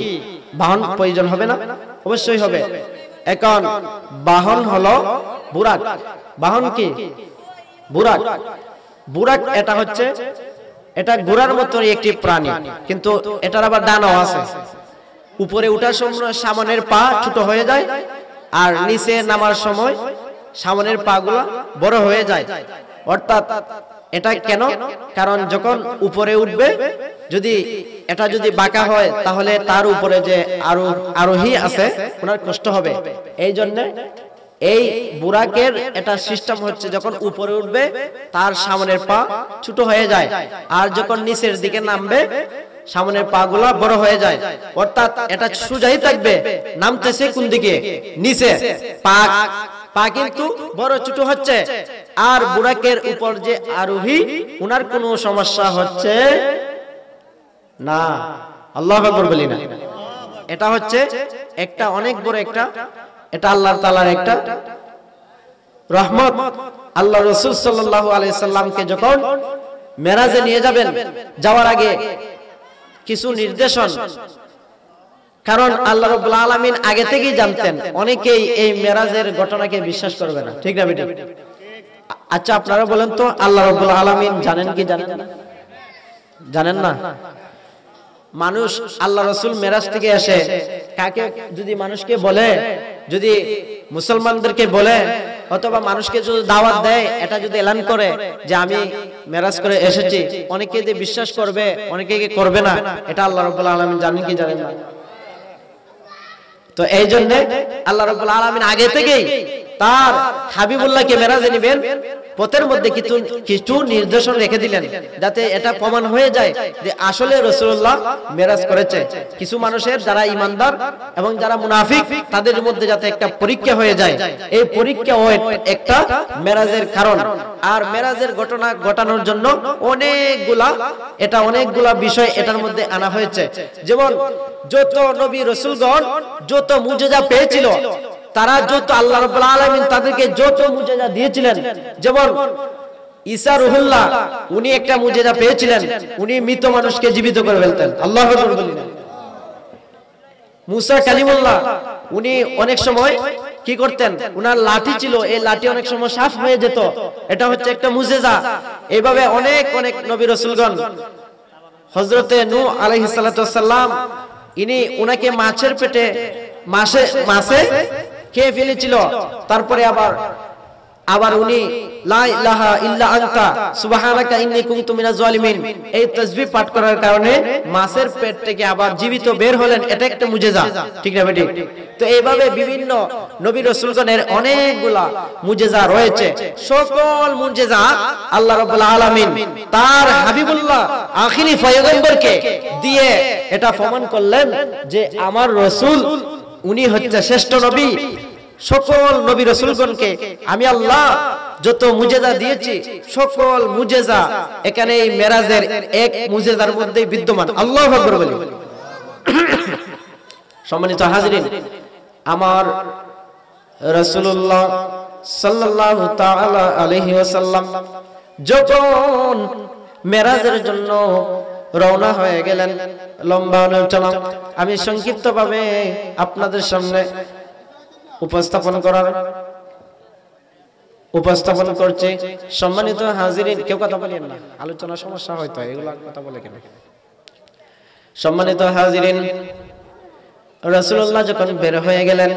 বাহন প্রয়োজন হবে না? অবশ্যই হবে। এখন বাহন হলো বুরাক। বাহন কি? বুরাক। বুরাক এটা হচ্ছে, এটা ঘোড়ার মতোই একটি প্রাণী, কিন্তু এটার আবার ডানাও আছে। উপরে ওঠার সময় সামনের পা ছোট হয়ে যায়, আর নিচে নামার সময় সামনের পা গুলা বড় হয়ে যায়। অর্থাৎ এটা কেন? কারণ যখন উপরে উঠবে, যদি এটা যদি বাঁকা হয়, তাহলে তার উপরে যে আরোহী আছে ওনার কষ্ট হবে। এই জন্য এই বুরাকের এটা সিস্টেম হচ্ছে, যখন উপরে উঠবে তার সামনের পা ছোট হয়ে যায়, আর যখন নিচের দিকে নামবে সামনের পা গুলা বড় হয়ে যায়। অর্থাৎ এটা সোজাই থাকবে, নামতেছে কোন দিকে? নিচে। পা কিন্তু বড় ছোট হচ্ছে, আর বুরাকের উপর যে আরোহী উনার কোনো সমস্যা হচ্ছে না। আল্লাহু আকবার বলি না? এটা হচ্ছে একটা অনেক বড় একটা, এটা আল্লাহ তাআলার একটা রহমত। আল্লাহ রাসূল সাল্লাল্লাহু আলাইহি সাল্লামকে যখন মেরাজে নিয়ে যাবেন, যাওয়ার আগে কিছু নির্দেশন, কারণ আল্লাহ রাব্বুল আলামিন আগে থেকেই জানতেন। অনেকেই এই মেরাজের ঘটনাকে বিশ্বাস করবে না, ঠিক না বেটি? আচ্ছা আপনারা বলেন তো, আল্লাহ রাব্বুল আলামিন জানেন কি জানেন না? জানেন না? মানুষ আল্লাহ রাসূল মেরাজ থেকে এসে কাকে যদি মানুষকে বলে, যদি মুসলমানদেরকে বলে অথবা মানুষকে যদি দাওয়াত দেয়, এটা যদি এলান করে যে আমি মেরাজ করে এসেছি, অনেকে যে বিশ্বাস করবে অনেকে করবে না, এটা আল্লাহ রাব্বুল আলামিন জানেন কি জানেন না? তো এই জন্য আল্লাহ রাব্বুল আলামিন আগে থেকেই তার হাবিবুল্লাহকে মেরাজে নেবেন পথের মধ্যে কিছু নির্দেশন রেখে দিলেন, যাতে এটা প্রমাণ হয়ে যায় যে আসলে রাসূলুল্লাহ মেরাজ করেছে। কিছু মানুষের যারা ঈমানদার এবং যারা মুনাফিক তাদের মধ্যে যাতে একটা পরীক্ষা হয়ে যায়, এই পরীক্ষা একটা মেরাজের কারণ। আর মেরাজের ঘটনা ঘটানোর জন্য অনেকগুলা বিষয় এটার মধ্যে আনা হয়েছে। যেমন যত নবী রাসূলগণ যত মুজিজা পেয়েছিল, তারা যত আল্লাহ রাব্বুল আলামিন তাদেরকে যত মুজিজা দিয়েছিলেন, যেমন ঈসা রূহুল্লাহ উনি একটা মুজিজা পেয়েছিলেন, উনি মৃত মানুষকে জীবিত করে ফেলতেন। আল্লাহু আকবার বলেন। মুসা কালিমুল্লাহ উনি অনেক সময় কি করতেন, উনার লাঠি ছিল, এই লাঠি অনেক সময় সাফ হয়ে যেত, এটা হচ্ছে একটা মুজিজা। এইভাবে অনেক অনেক নবী রাসূলগণ, হযরতে নূহ আলাইহিস সালাতু ওয়াস সালাম ইনি উনাকে মাছের পেটে মাছে খেয়ে ফেলেছিল, তারপরে আবার উনি লা ইলাহা ইল্লা আনতা সুবহানাকা ইন্নী কুনতু মিনাজ জালিমিন এই তাসবিহ পাঠ করার কারণে মাছের পেট থেকে আবার জীবিত বের হলেন, এটা একটা মুজিজা, ঠিক না বেটি? তো এইভাবে বিভিন্ন নবী রাসূলগণের অনেকগুলা মুজিজা রয়েছে। সকল মুজিজা আল্লাহ রাব্বুল আলামিন তার হাবিবুল্লাহ আখিরি পয়গম্বরকে দিয়ে এটা প্রমাণ করলেন যে আমার রাসূল উনি হচ্ছে শ্রেষ্ঠ নবী। সকল নবী রাসূলগণকে আমি আল্লাহ যত মুজিজা দিয়েছি, সকল মুজিজা এখানে এই মেরাজের এক মুজিজার মধ্যে বিদ্যমান। আল্লাহু আকবার বলি। সম্মানিত হাজিরিন, আমার রাসূলুল্লাহ সাল্লাল্লাহু তাআলা আলাইহি ওয়াসাল্লাম যখন মেরাজের জন্য রওনা হয়ে গেলেন, লম্বা আলোচনা আমি সংক্ষিপ্তভাবে আপনাদের সামনে উপস্থাপন করছি। সম্মানিত হাজিরিন, কেউ কথা বলেন না, আলোচনা সমস্যা হয়তো, এগুলা কথা বলে কেন? সম্মানিত হাজিরিন, রাসূলুল্লাহ যখন বের হয়ে গেলেন,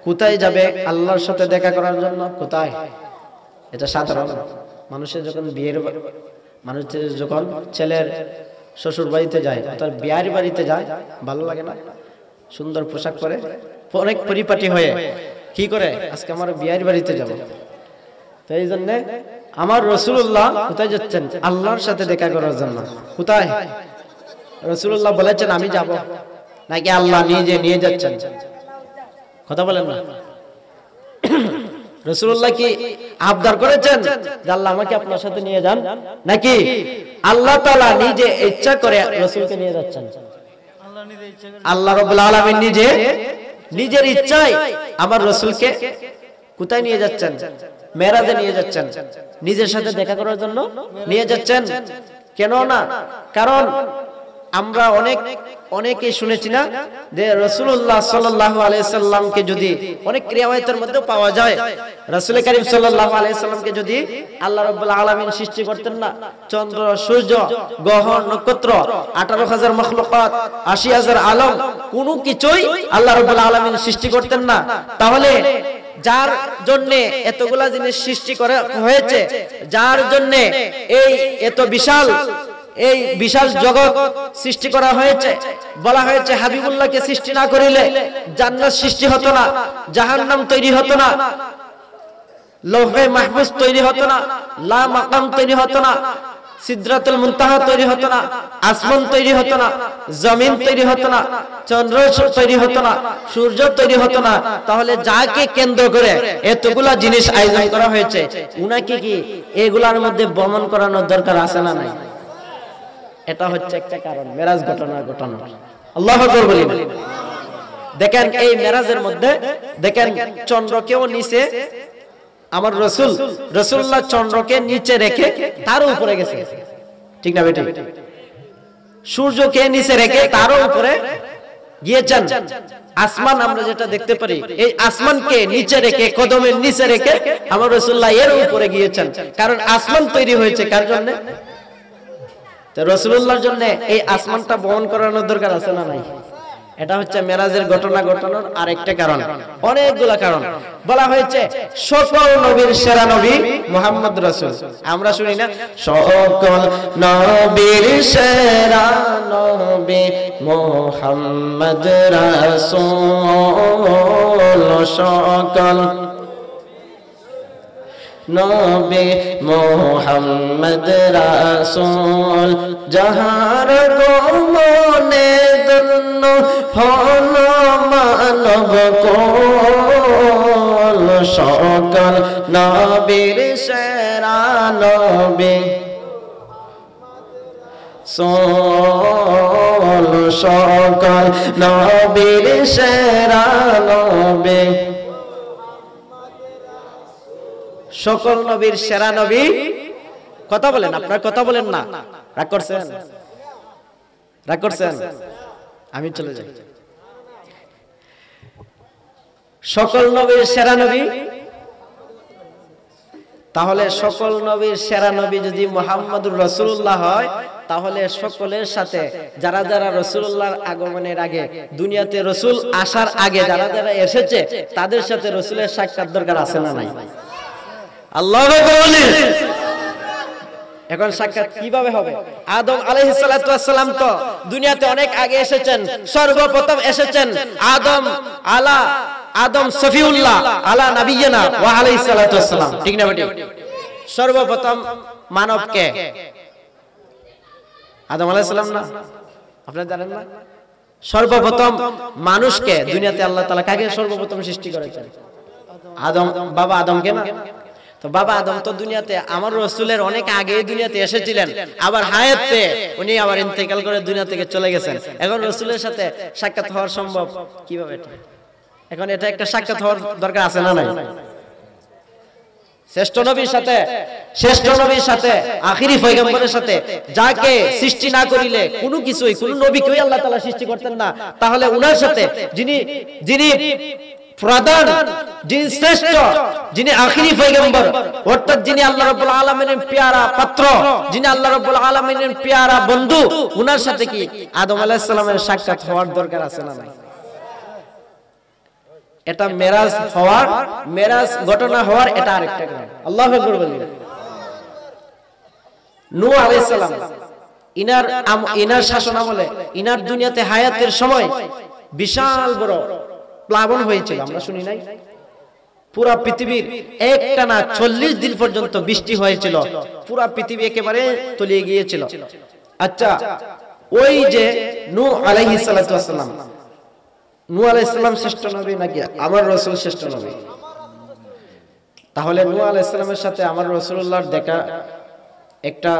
কোথায় যাবে? আল্লাহর সাথে দেখা করার জন্য। কোথায়? এটা সাধারণ মানুষের যখন মানুষের যখন ছেলের শ্বশুর বাড়িতে যায়, তার বিয়ার বাড়িতে যায়, ভালো লাগে না? সুন্দর পোশাক পরে অনেক পরিপাটি হয়ে কি করে, আজকে আমার বিয়ার বাড়িতে যাব। তো এই জন্য আমার রাসূলুল্লাহ কোথায় যাচ্ছেন? আল্লাহর সাথে দেখা করার জন্য। কোথায়? রাসূলুল্লাহ বলেছেন আমি যাব, নাকি আল্লাহ নিজে নিয়ে যাচ্ছেন? কথা বলেন না। রাসূলুল্লাহ কি আবদার করেছেন যে আল্লাহ আমাকে আপনার সাথে নিয়ে যান, নাকি আল্লাহ তাআলা নিজে ইচ্ছা করে রাসূলকে নিয়ে যাচ্ছেন? আল্লাহ রাব্বুল আলামিন নিজের ইচ্ছায় আমার রাসূলকে কোথায় নিয়ে যাচ্ছেন? মেরাজে নিয়ে যাচ্ছেন, নিজের সাথে দেখা করার জন্য নিয়ে যাচ্ছেন। কেন না? কারণ আমরা অনেকে শুনেছি না যে রাসূলুল্লাহ সাল্লাল্লাহু আলাইহি সাল্লামকে যদি অনেক রিওয়ায়াতের মধ্যে পাওয়া যায়, রাসূল কারীম সাল্লাল্লাহু আলাইহি সাল্লামকে যদি আল্লাহ রাব্বুল আলামিন সৃষ্টি করতেন না, চন্দ্র সূর্য গ্রহ নক্ষত্র 18,000 মাখলুকাত 80,000 আলম কোনো কিছুই আল্লাহ রাব্বুল আলামিন সৃষ্টি করতেন না, তাহলে যার জন্য এতগুলা জিনিস সৃষ্টি করা হয়েছে, যার জন্য এত বিশাল জগৎ সৃষ্টি করা হয়েছে, বলা হয়েছে হাবিবুল্লাহকে সৃষ্টি না করিলে জান্নাত সৃষ্টি হতো না, জাহান্নাম তৈরি হতো না, লৌহে মাহফুজ তৈরি হতো না, লা মাকাম তৈরি হতো না, সিদরাতুল মুনতাহা তৈরি হতো না, আসমান তৈরি হতো না, জমিন তৈরি হতো না, চন্দ্র তৈরি হতো না, সূর্য তৈরি হতো না। তাহলে যাকে কেন্দ্র করে এতগুলা জিনিস আয়োজন করা হয়েছে, উনাকে কি এগুলার মধ্যে বর্ণন করানোর দরকার আছে না নাই? এটা হচ্ছে একটা কারণ মেরাজ ঘটনা। আল্লাহু আকবার বলেন। দেখেন এই মেরাজের মধ্যে দেখেন চন্দ্রকেও নিচে আমার রাসূলুল্লাহ চন্দ্রকে নিচে রেখে তার উপরে গেছে, ঠিক না বেটি? সূর্যকে নিচে রেখে তার উপরে গিয়েছেন। আসমান আমরা যেটা দেখতে পারি, এই আসমানকে নিচে রেখে, কদমের নিচে রেখে আমার রাসূলুল্লাহ এর উপরে গিয়েছেন। কারণ আসমান তৈরি হয়েছে কার জন্য? তো রাসূলুল্লাহর জন্য এই আসমানটা বহন করানোর দরকার আছে না নাই? এটা হচ্ছে মেরাজের ঘটনা ঘটানোর আরেকটা কারণ, অনেকগুলা কারণ। বলা হয়েছে সকল নবীর সেরা নবী মুহাম্মদ রাসূল। আমরা শুনি না, সকল নবীর সেরা নবী মুহাম্মদ রাসূল, সকল নবী মুহাম্মদ রাসূল, যাহার গমনে ধন্য হল মানব কুল, সকল নবীর সেরা নবী রাসূল, সকল নবীর সেরা নবী, সকল নবীর সেরা নবী। কথা বলেন, আপনার কথা বলেন না, রাগ করছেন? রাগ করছেন? আমি চলে যাই। সকল নবীর সেরা নবী, তাহলে সকল নবীর সেরা নবী যদি মুহাম্মদুর রাসূলুল্লাহ হয়, তাহলে সকলের সাথে যারা যারা রাসূলুল্লাহর আগমনের আগে, দুনিয়াতে রাসূল আসার আগে যারা যারা এসেছে, তাদের সাথে রাসূলের সাক্ষাৎ দরকার আছে না নাই? আল্লাহু আকবার। এখন সাক্ষাৎ কিভাবে হবে? আদম আলাইহিস সালাতু ওয়াস সালাম তো দুনিয়াতে অনেক আগে এসেছেন, সর্বপ্রথম এসেছেন আদম সফিউল্লাহ আলা নবিয়িনা ওয়া আলাইহিস সালাতু ওয়াস সালাম, ঠিক না বেটি? সর্বপ্রথম মানব কে? আদম আলাইহিস সালাম না? আপনারা জানেন না? সর্বপ্রথম মানুষকে দুনিয়াতে আল্লাহ তাআলা কাকে সর্বপ্রথম সৃষ্টি করেছেন? আদম, বাবা আদমকে না? তো বাবা আদম তো দুনিয়াতে আমার রাসূলের অনেক আগে দুনিয়াতে এসেছিলেন, আবার হায়াতে উনি আবার ইন্তেকাল করে দুনিয়া থেকে চলে গেছেন। এখন রাসূলের সাথে সাক্ষাৎ হওয়ার সম্ভব কিভাবে? এখন এটা একটা সাক্ষাৎ হওয়ার দরকার আছে না নাই? শ্রেষ্ঠ নবীর সাথে আখিরি পয়গম্বরের সাথে যাকে সৃষ্টি না করিলে কোনো কিছুই, কোনো নবীকেই আল্লাহ তাআলা সৃষ্টি করতেন না, তাহলে উনার সাথে যিনি প্রধান, যিনি শ্রেষ্ঠ, যিনি আখিরি পয়গম্বর, অর্থাৎ যিনি আল্লাহ রাব্বুল আলামিনের পেয়ারা পাত্র, যিনি আল্লাহ রাব্বুল আলামিনের পেয়ারা বন্ধু, উনার সাথে কি আদম আলাইহিস সালামের সাক্ষাৎ হওয়ার দরকার আছে না নাই? এটা মেরাজ ঘটনা হওয়ার এটা আরেকটা কারণ। আল্লাহু আকবার বলেন। নূহ আলাইহিস সালাম, ইনার শাসন আমলে, ইনার দুনিয়াতে হায়াতের সময় বিশাল বড় প্লাবন হয়েছিল, আমরা শুনি নাই? পুরা পৃথিবীর একটানা 40 দিন পর্যন্ত বৃষ্টি হয়েছিল, পুরা পৃথিবী একেবারে তলিয়ে গিয়েছিল। আচ্ছা, ওই যে নূহ আলাইহিস সালাতু ওয়াস সালাম, নূহ আলাইহিস সালাম শ্রেষ্ঠ নবী নাকি আমার রাসূল শ্রেষ্ঠ নবী? তাহলে নূহ আলাইহিস সালামের সাথে আমার রাসূলুল্লাহর দেখা, একটা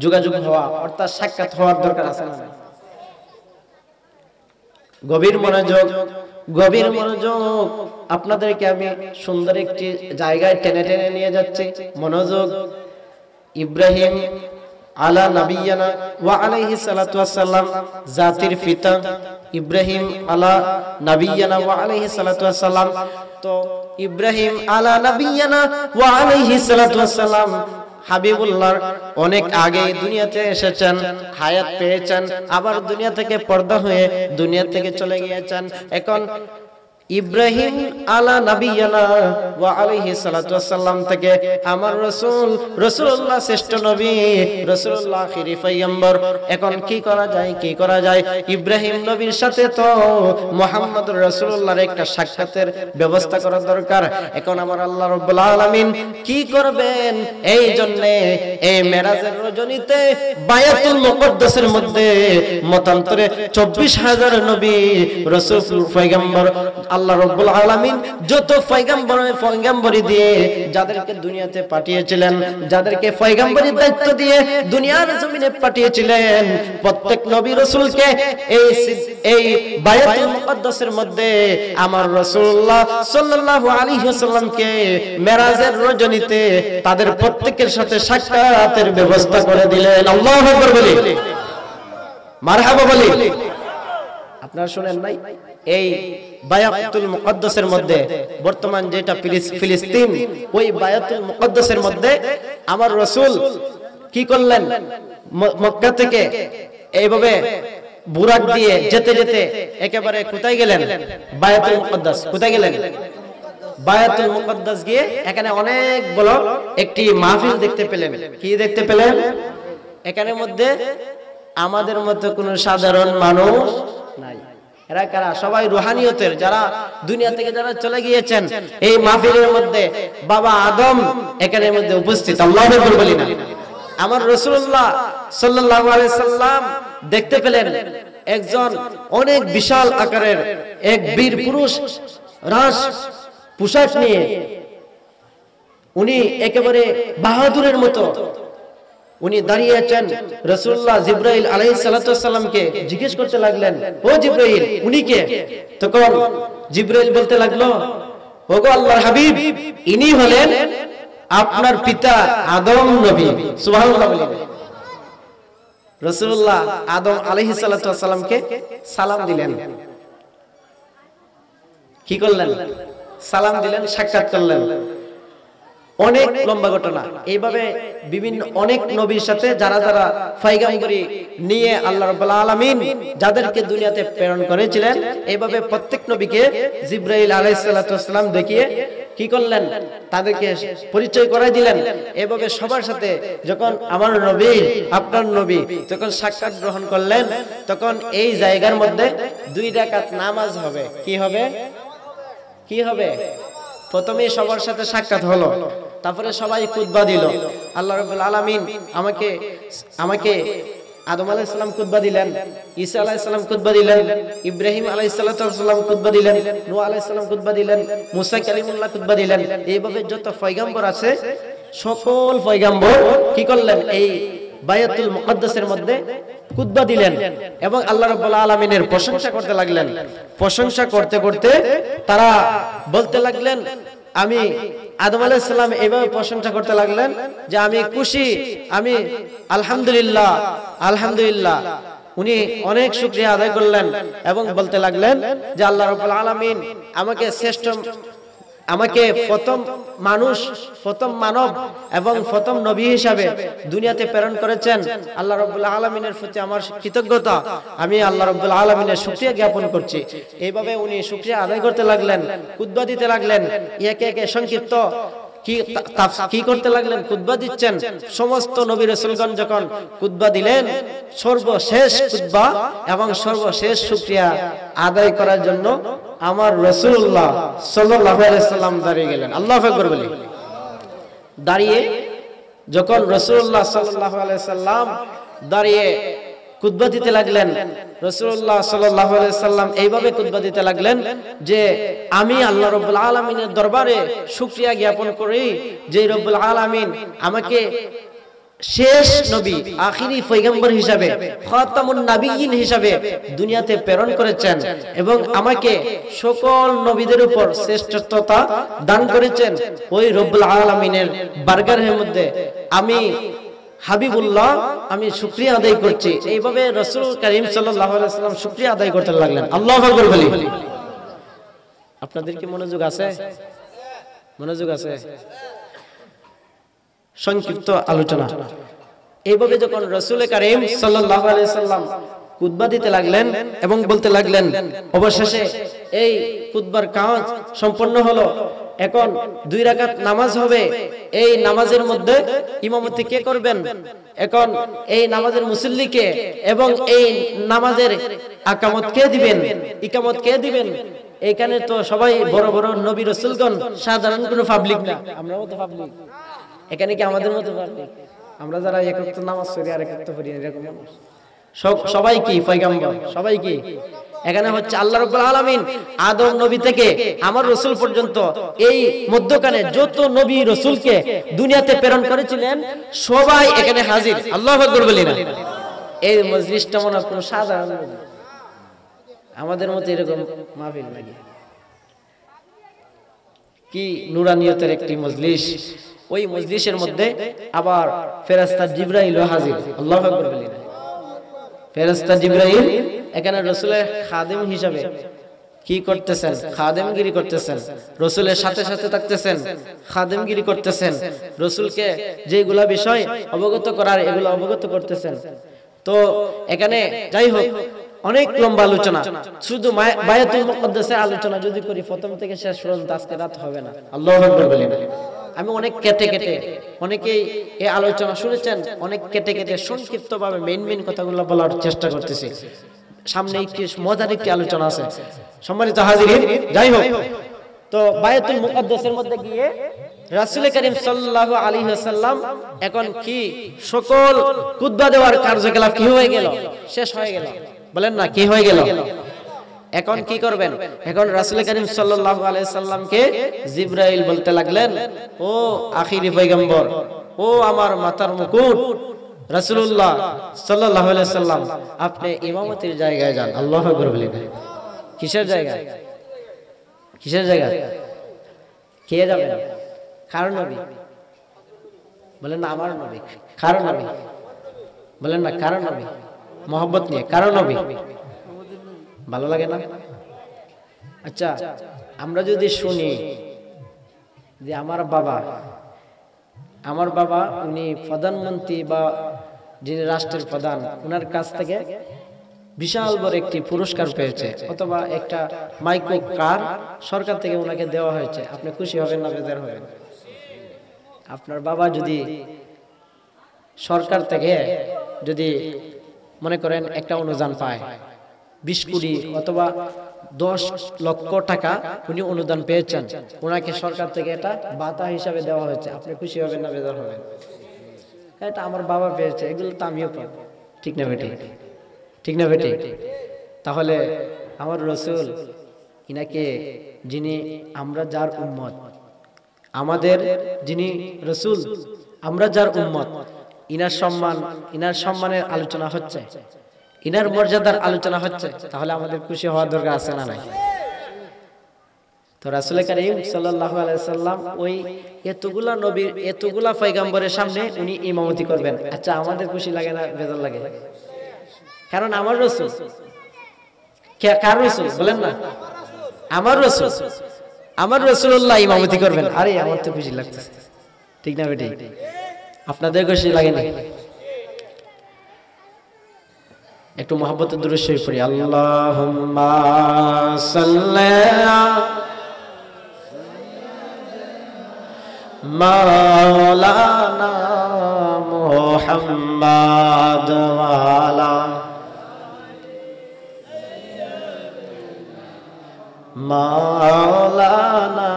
যোগাযোগ হওয়া, অর্থাৎ সাক্ষাৎ হওয়ার দরকার আছে না? গভীর মনোযোগ। আপনাদেরকে আমি সুন্দর একটি জায়গায় টেনে টেনে নিয়ে যাচ্ছি, মনোযোগ। ইব্রাহিম আলা নবিয়্যিনা ওয়া আলাইহিস সালাতু ওয়াস সালাম, জাতির পিতা ইব্রাহিম আলা নবিয়্যিনা ওয়া আলাইহিস সালাতু ওয়াস সালাম। তো ইব্রাহিম আলা নবিয়্যিনা ওয়া আলাইহিস সালাতু ওয়াস সালাম হাবিবুল্লাহর অনেক আগে দুনিয়াতে এসেছেন, হায়াত পেয়েছেন, আবার দুনিয়া থেকে পর্দা হয়ে দুনিয়া থেকে চলে গিয়েছেন। এখন ইব্রাহিম আলা নবিয়্যিনা ওয়া আলাইহিস সালাতু ওয়াস সালাম থেকে আমার রাসূলুল্লাহ শ্রেষ্ঠ নবী, রাসূলুল্লাহ আখিরি পয়গম্বর। এখন কি করা যায়? ইব্রাহিম নবীর সাথে তো মুহাম্মদুর রাসূলুল্লাহর একটা সাক্ষাতের ব্যবস্থা করা দরকার। এখন আমার আল্লাহ রাব্বুল আলামিন কি করবেন? এই জন্য এই মেরাজের রজনীতে বায়াতুল মুকদ্দাসের মধ্যে মতান্তরে 24,000 নবী রাসূল পয়গম্বর আল্লাহ রাব্বুল আলামিন যত পয়গম্বরি দিয়ে যাদেরকে দুনিয়াতে পাঠিয়েছিলেন, যাদেরকে পয়গম্বরির দায়িত্ব দিয়ে দুনিয়ার জমিনে পাঠিয়েছিলেন, প্রত্যেক নবী রাসূলকে এই বায়াতুল মুকদ্দাসের মধ্যে আমার রাসূলুল্লাহ সাল্লাল্লাহু আলাইহি ওয়াসাল্লামকে মেরাজের রজনীতে তাদের প্রত্যেকের সাথে সাক্ষাতের ব্যবস্থা করে দিলেন। আল্লাহু আকবার বলি, মারহাবা বলি। আপনারা শুনেন নাই? এই বায়াতুল মুকদ্দাসের মধ্যে, বর্তমান যেটা ফিলিস্তিন, ওই বায়াতুল মুকদ্দাসের মধ্যে আমার রাসূল কি করলেন, মক্কা থেকে এইভাবে বুরাক দিয়ে যেতে যেতে একেবারে কোথায় গেলেন, বায়াতুল মুকদ্দাস। কোথায় গেলেন? বায়াতুল মুকদ্দাস গিয়ে এখানে অনেক বড় একটি মাহফিল দেখতে পেলেন। কি দেখতে পেলেন? এখানের মধ্যে আমাদের মতো কোনো সাধারণ মানুষ নাই। এরা কারা? সবাই রুহানিয়তের, যারা দুনিয়া থেকে যারা চলে গিয়েছেন। এই মাহফিলের মধ্যে বাবা আদম এখানের মধ্যে উপস্থিত। আল্লাহু আকবার বলি না। আমার রাসূলুল্লাহ সাল্লাল্লাহু আলাইহি সাল্লাম দেখতে পেলেন একজন অনেক বিশাল আকারের এক বীর পুরুষ রাজ পোশাক নিয়ে, উনি একেবারে বাহাদুরের মতো উনি দাঁড়িয়ে আছেন। রাসূলুল্লাহ জিবরাইল আলাইহিস সালাতু ওয়াসসালামকে জিজ্ঞেস করতে লাগলেন, ও জিবরাইল, উনি কে? তখন জিবরাইল বলতে লাগলো, ওগো আল্লাহর হাবিব, ইনি হলেন আপনার পিতা আদম নবী। সুবহানাল্লাহ বলেন। রাসূলুল্লাহ আদম আলাইহিস সালাতু ওয়াসসালামকে সালাম দিলেন। কি করলেন? সালাম দিলেন, সাক্ষাৎ করলেন। অনেক লম্বা ঘটনা। এইভাবে বিভিন্ন অনেক নবীর সাথে যারা যারা পয়গম্বরি নিয়ে আল্লাহ রাব্বুল আলামিন যাদেরকে দুনিয়াতে প্রেরণ করেছিলেন, এইভাবে প্রত্যেক নবীকে জিবরাইল আলাইহিস সালাতু ওয়াসসালাম দেখিয়ে কি করলেন, তাদেরকে পরিচয় করাই দিলেন। এভাবে সবার সাথে যখন আমার নবী, আপনার নবী যখন সাক্ষাৎ গ্রহণ করলেন, তখন এই জায়গার মধ্যে 2 রাকাত নামাজ হবে। কি হবে? কি হবে? প্রথমে সবার সাথে সাক্ষাৎ হলো, তারপরে সবাই খুতবা দিল। আল্লাহ রাব্বুল আলামিন আমাকে আদম আলাইহিস সালাম খুতবা দিলেন, ঈসা আলাইহিস সালাম খুতবা দিলেন, ইব্রাহিম আলাইহিস সালাম খুতবা দিলেন, নূহ আলাইহিস সালাম খুতবা দিলেন, মুসা কালিমুল্লাহ খুতবা দিলেন। এইভাবে যত পয়গম্বর আছে সকল পয়গম্বর কি করলেন, এই বায়াতুল মুকদ্দাসের মধ্যে খুতবা দিলেন এবং আল্লাহ রাব্বুল আলামিনের প্রশংসা করতে লাগলেন। প্রশংসা করতে করতে তারা বলতে লাগলেন, আমি আদম আলাইহিস সালাম এইভাবে প্রশংসা করতে লাগলেন যে আমি খুশি, আমি আলহামদুলিল্লাহ আলহামদুলিল্লাহ। উনি অনেক শুকরিয়া আদায় করলেন এবং বলতে লাগলেন যে আল্লাহ রাব্বুল আলামিন আমাকে প্রথম মানুষ, প্রথম মানব এবং প্রথম নবী হিসাবে দুনিয়াতে প্রেরণ করেছেন। আল্লাহ রাব্বুল আলামিনের প্রতি আমার কৃতজ্ঞতা, আমি আল্লাহ রাব্বুল আলামিনের শুকরিয়া জ্ঞাপন করছি। এইভাবে উনি শুকরিয়া আদায় করতে লাগলেন, খুতবা দিতে লাগলেন। একে একে সংক্ষিপ্ত কি করতে লাগলেন, খুতবা দিচ্ছেন। সমস্ত নবী রাসূলগণ যখন খুতবা দিলেন, সর্বশেষ খুতবা এবং সর্বশেষ শুকরিয়া আদায় করার জন্য আমার রাসূলুল্লাহ সাল্লাল্লাহু আলাইহি সাল্লাম দাঁড়িয়ে গেলেন। আল্লাহু আকবার বলি। দাঁড়িয়ে যখন রাসূলুল্লাহ সাল্লাল্লাহু আলাইহি সাল্লাম দাঁড়িয়ে খুতবা দিতে লাগলেন, রাসূলুল্লাহ সাল্লাল্লাহু আলাইহি সাল্লাম এইভাবে খুতবা দিতে লাগলেন যে আমি আল্লাহ রাব্বুল আলামিনের দরবারে শুকরিয়া জ্ঞাপন করি যে রব্বুল আলামিন আমাকে শেষ নবী, আখিরি পয়গম্বর হিসাবে, খাতামুন নবিয়্যিন হিসাবে দুনিয়াতে প্রেরণ করেছেন এবং আমাকে সকল নবীদের উপর শ্রেষ্ঠত্বতা দান করেছেন। ওই রব্বুল আলামিনের বারগাহের মধ্যে আমি হাবিবুল্লাহ, আমি শুকরিয়া আদায় করছি। এইভাবে রাসূল করিম সাল্লাল্লাহু আলাইহি ওয়াসাল্লাম শুকরিয়া আদায় করতে লাগলেন। আল্লাহু আকবার বলি। আপনাদের কি মনোযোগ আছে? মনোযোগ আছে? সংক্ষিপ্ত আলোচনা। এইভাবে যখন রাসূল করিম সাল্লাল্লাহু আলাইহি ওয়াসাল্লাম খুতবা দিতে লাগলেন এবং বলতে লাগলেন, অবশেষে এই খুতবার কাজ সম্পন্ন হলো। এখন 2 রাকাত নামাজ হবে। এই নামাজের মধ্যে ইমামতি কে করবেন? এখন এই নামাজের মুসল্লি কে এবং এই নামাজের আকামত কে দিবেন, ইকামত কে দিবেন? এখানে তো সবাই বড় বড় নবী রাসূলগণ, সাধারণ কোনো পাবলিক না। আমরাও তো পাবলিক। এখানে কি আমাদের মতো পাবলিক? আমরা যারা এক ওয়াক্ত নামাজ পড়ি আর এক ওয়াক্ত পড়ি এরকম মানুষ? সবাই কি পয়গম্বর? সবাই কি? এখানে হচ্ছে আল্লাহ রাব্বুল আলামিন আদম নবী থেকে আমার রাসূল পর্যন্ত এই মধ্যখানে যত নবী রাসূলকে দুনিয়াতে প্রেরণ করেছিলেন সবাই এখানে হাজির। আল্লাহু আকবার বলি না। এই মজলিসটা মনে কোনো সাধারণ আমাদের মতো এরকম মাহফিল নাকি? কি নুরানিয়তের একটি মজলিস। ওই মজলিসের মধ্যে আবার ফেরেশতা জিবরাইলও হাজির। আল্লাহু আকবার বলি না। ফেরেশতা জিবরাইল এখানে রাসূলের খাদিম হিসাবে কি করতেছেন? খাদেমগিরি করতেছেন। রাসূলের সাথে সাথে থাকতেছেন, খাদেমগিরি করতেছেন। রাসূলকে যেগুলা বিষয় অবগত করার এগুলো অবগত করতেছেন। তো এখানে যাই হোক অনেক লম্বা আলোচনা, শুধু বায়াতুল মুকদ্দাসের আলোচনা যদি করি প্রথম থেকে শেষ পর্যন্ত আজকে রাত হবে না। আল্লাহু আকবার বলেন। আমি অনেক কেটে কেটে, অনেকেই এই আলোচনা শুনেছেন, অনেক কেটে কেটে সংক্ষিপ্তভাবে মেইন কথাগুলো বলার চেষ্টা করতেছি। সামনে একটি মজার একটি আলোচনা আছে। সম্মানিত হাজিরিন, যাই হোক, তো বায়াতুল মুকদ্দাসের মধ্যে গিয়ে রাসূল করিম সাল্লাল্লাহু আলাইহি ওয়াসাল্লাম এখন কি সকল খুতবা দেওয়ার কার্যকলাপ কি হয়ে গেল? শেষ হয়ে গেল। বলেন না, কি হয়ে গেল? এখন কি করবেন? এখন রাসূল করিম সাল্লাল্লাহু আলাইহি ওয়াসাল্লামকে জিবরাইল বলতে লাগলেন, ও আখিরি পয়গম্বর, ও আমার মাথার মুকুট রাসূলুল্লাহ সাল্লাল্লাহু আলাইহি ওয়াসাল্লাম, আপনি ইমামতির জায়গায় যান। আল্লাহু আকবার বলেন। কিসের জায়গায়? কিসের জায়গায়? কে যাবেন? কার নবী? বলেন না আমার নবী। কার নবী? বলেন না কার নবী? মোহাম্মদ নিয়ে কার নবী? ভালো লাগে না? আচ্ছা, আমরা যদি শুনি যে আমার বাবা উনি প্রধানমন্ত্রী বা যিনি রাষ্ট্রের প্রধান, ওনার কাছ থেকে বিশাল বড় একটি পুরস্কার পেয়েছে, অথবা একটা মাইক্রো কার সরকার থেকে ওনাকে দেওয়া হয়েছে, আপনি খুশি হবেন না বেজার হবেন? আপনার বাবা যদি সরকার থেকে যদি মনে করেন একটা অনুদান পায় 20 কোটি অথবা 10 লক্ষ টাকা উনি অনুদান পেয়েছেন, ওনাকে সরকার থেকে এটা ভাতা হিসাবে দেওয়া হয়েছে, আপনি খুশি হবেন না বেজার হবেন? এটা আমার বাবা পেয়েছে, এগুলো তো আমিও পাবো, ঠিক না বেটি? ঠিক না বেটি? তাহলে আমার রাসূল ইনাকে, যিনি আমরা যার উম্মত, আমাদের যিনি রাসূল আমরা যার উম্মত, ইনার সম্মানের আলোচনা হচ্ছে, ইনার মর্যাদার আলোচনা হচ্ছে, তাহলে আমাদের খুশি হওয়ার দরকার আছে না নাই? তো রাসূল করিম সাল্লাল্লাহু আলাইহি ওয়াসাল্লাম ওই এতগুলা নবীর এতগুলা পয়গম্বরের সামনে উনি ইমামতি করবেন। আচ্ছা, আমাদের খুশি লাগে না বেজার লাগে? কারণ আমার রাসূল। কার রাসূল? বলেন না আমার রাসূল। আমার রাসূলুল্লাহ ইমামতি করবেন, আরে আমার তো খুশি লাগছে, ঠিক না বেটি? আপনাদের খুশি লাগে না? একটু মহব্বতের দুরূদ শরীফ পড়ি। আল্লাহুম্মা সাল্লি মাওলানা মুহাম্মাদ ওয়া আলা মাওলানা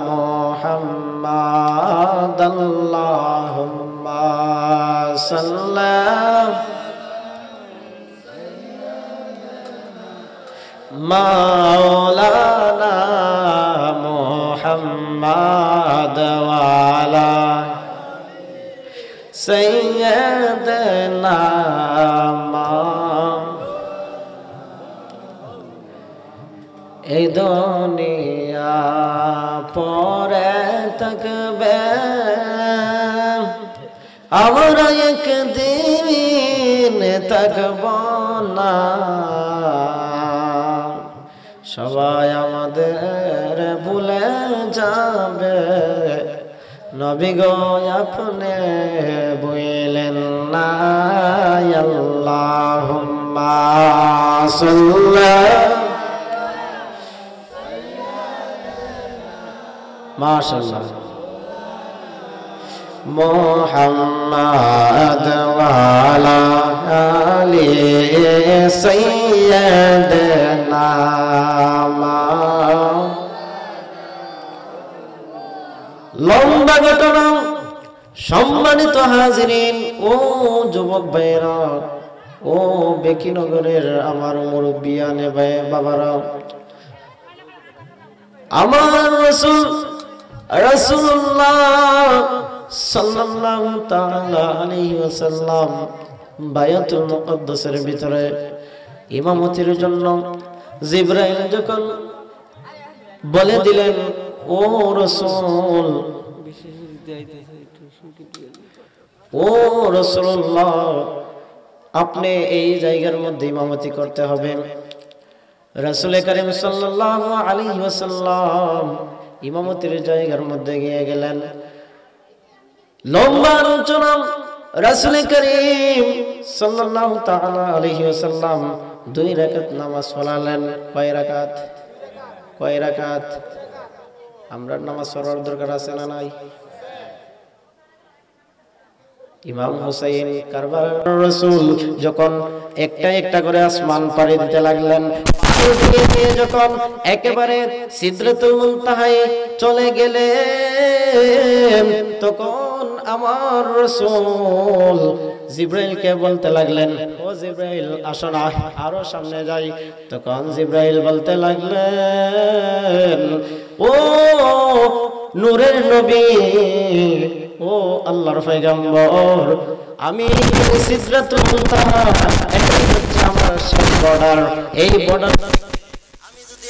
মুহাম্মাদ আল্লাহুম্মা সাল্লি মাওলানা মুহাম্মাদ ওয়া আলা সাইয়্যিদিনা এই দুনিয়া পরে থাকবে, আমরা একদিন থাকব না, সবাই আমাদের ভুলে যাবে, নবী গো আপনি বলেন না। আল্লাহুম্মা সাল্লি মাশাআল্লাহ মুহাম্মাদ ওয়া আলা আলি সাইয়্যিদিনা। লম্বা ঘটনা। সম্মানিত হাজিরিন, ও যুবক ভাইরা, ও বেকিনগরের আমার মুরব্বিয়ানে ভাই বাবারা, আমার রাসূলুল্লাহ সাল্লাল্লাহু তাআলা আলাইহি ওয়াসাল্লাম বায়াতুল মুকদ্দাসের ভিতরে ইমামতির জন্য জিবরাইল যখন বলে দিলেন, ও রাসূল, ও রাসূলুল্লাহ, আপনি এই জায়গার মধ্যে ইমামতি করতে হবে, রাসূল করিম সাল্লাল্লাহু আলাইহি ওয়াসাল্লাম ইমামতির জায়গার মধ্যে গিয়ে গেলেন। লম্বা আলোচনা। রাসূল করিম সাল্লাল্লাহু তাআলা আলাইহি ওয়াসাল্লাম 2 রাকাত নামাজ পড়ালেন। কয় রাকাত? কয় রাকাত? আমরা নামাজ পড়ার দরকার আছে না নাই? ইমাম হুসাইন কারবালার রাসূল যখন একটা একটা করে আসমান পাড়ি দিতে লাগলেন, যখন একেবারে সিদরাতুল মুনতাহায় চলে গেলেন, তখন আমার রাসূল জিবরাইলকে বলতে লাগলেন, ও জিবরাইল আসো না, আরো সামনে যাই। তখন জিবরাইল বলতে লাগলেন, ও নূরের নবী, ও আল্লাহর পয়গম্বর, আমি সিদরাতুল মুনতাহা, এটাই হচ্ছে আমার শেষ বর্ডার। এই বর্ডার আমি যদি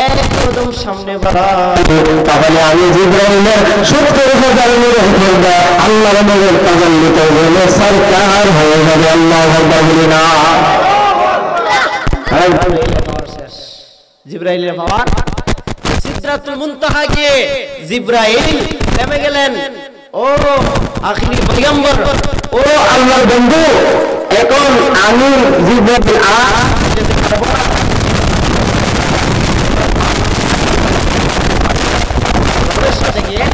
এক কদম সামনে বাড়াই, তাহলে আমি জিবরাইলের 70,000 নূরের পর্দা আল্লাহর নূরের তাজাল্লিত হয়ে সরকার হয়ে যাবে। আল্লাহু আকবার বলি না। জিবরাইলের পাওয়ার সিদরাতুল মুনতাহা গিয়ে জিবরাইল নেমে গেলেন। ও আখিরি পয়গম্বর, ও আল্লাহর বন্ধু, এখন আমি জিবরাইল যেতে পারবো না। সাথে গিয়ে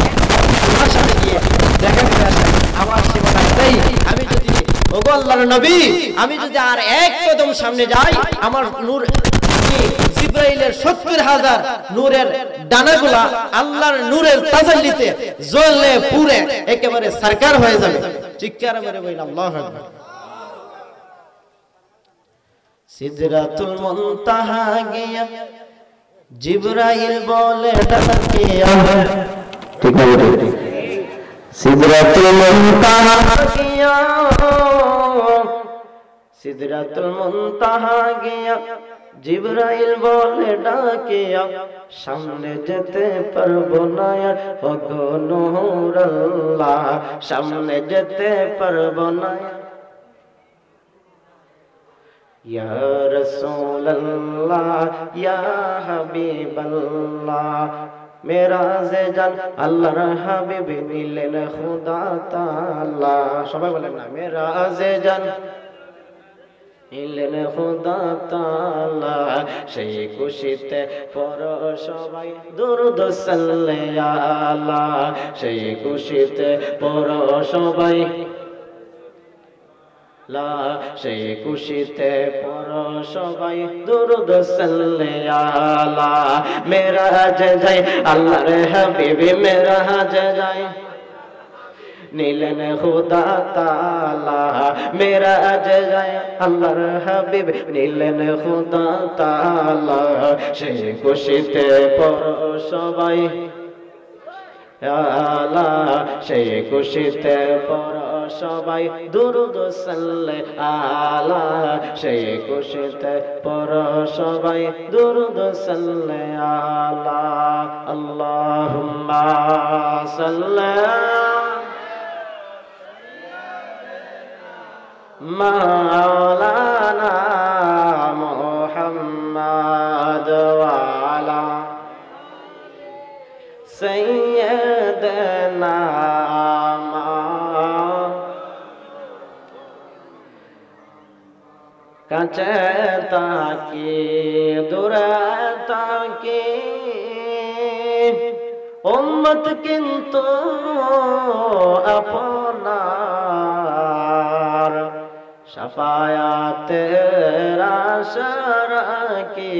তোমার সাথে গিয়ে দেখা করে আসেন আমার সীমানাটাই। আমি যদি ওগো আল্লাহর নবী, আমি যদি আর এক কদম সামনে যাই, আমার নূর জিবরাইলের 70,000 নূরের দানাগুলা আল্লাহর নূরের তাজাল্লিতে জ্বলে পুড়ে একেবারে সরকার হয়ে যাবে। চিৎকার মেরে বলেন আল্লাহু আকবার। সিদরাতুল মুনতাহা গিয়া জিবরাইল বলে ডাকিয়া, ঠিক আছে, সিদরাতুল মুনতাহা গিয়া, সিদরাতুল মুনতাহা গিয়া জিবরাইল বলে ডাকিয়া, সামনে যেতে পারবো না ওগো নূর আল্লাহ, সামনে যেতে পারবো না। ইয়া রাসূলুল্লাহ ইয়া হাবিবাল্লাহ, মেরাজে যান আল্লাহর হাবিব মিলেন খোদা তাআলা। সবাই বলেন না, মেরাজে যান মিলেন খোদা তাআলা, সেই খুশিতে পড়ো সবাই দুরূদ সাল্লাল্লাহ, সেই খুশিতে পড়ো সবাই, সেই খুশিতে পড়ো সবাই দুরূদ সাল্লাল্লাহ। মেরাজে যাই আল্লাহর হাবিব, মেরাজে যাই নীলেন খোদা তাআলা, মেরাজে যায় আল্লাহর হাবিব নীলেন খোদা তাআলা, সেই খুশিতে পড়ো সবাই আলা, সেই খুশিতে পড়ো সবাই দুরূদ সাল্লাল্লাহ, সেই খুশিতে পড়ো সবাই দুরূদ সাল্লাল্লাহ। আল্লাহুম্মা সাল্লি মাওলানা মুহাম্মাদ ওয়া আলা সাইয়্যিদিনা কাছে তাকি দূরে তাকি উম্মত কিন্তু আপনার শাফায়াতের আশা রাখি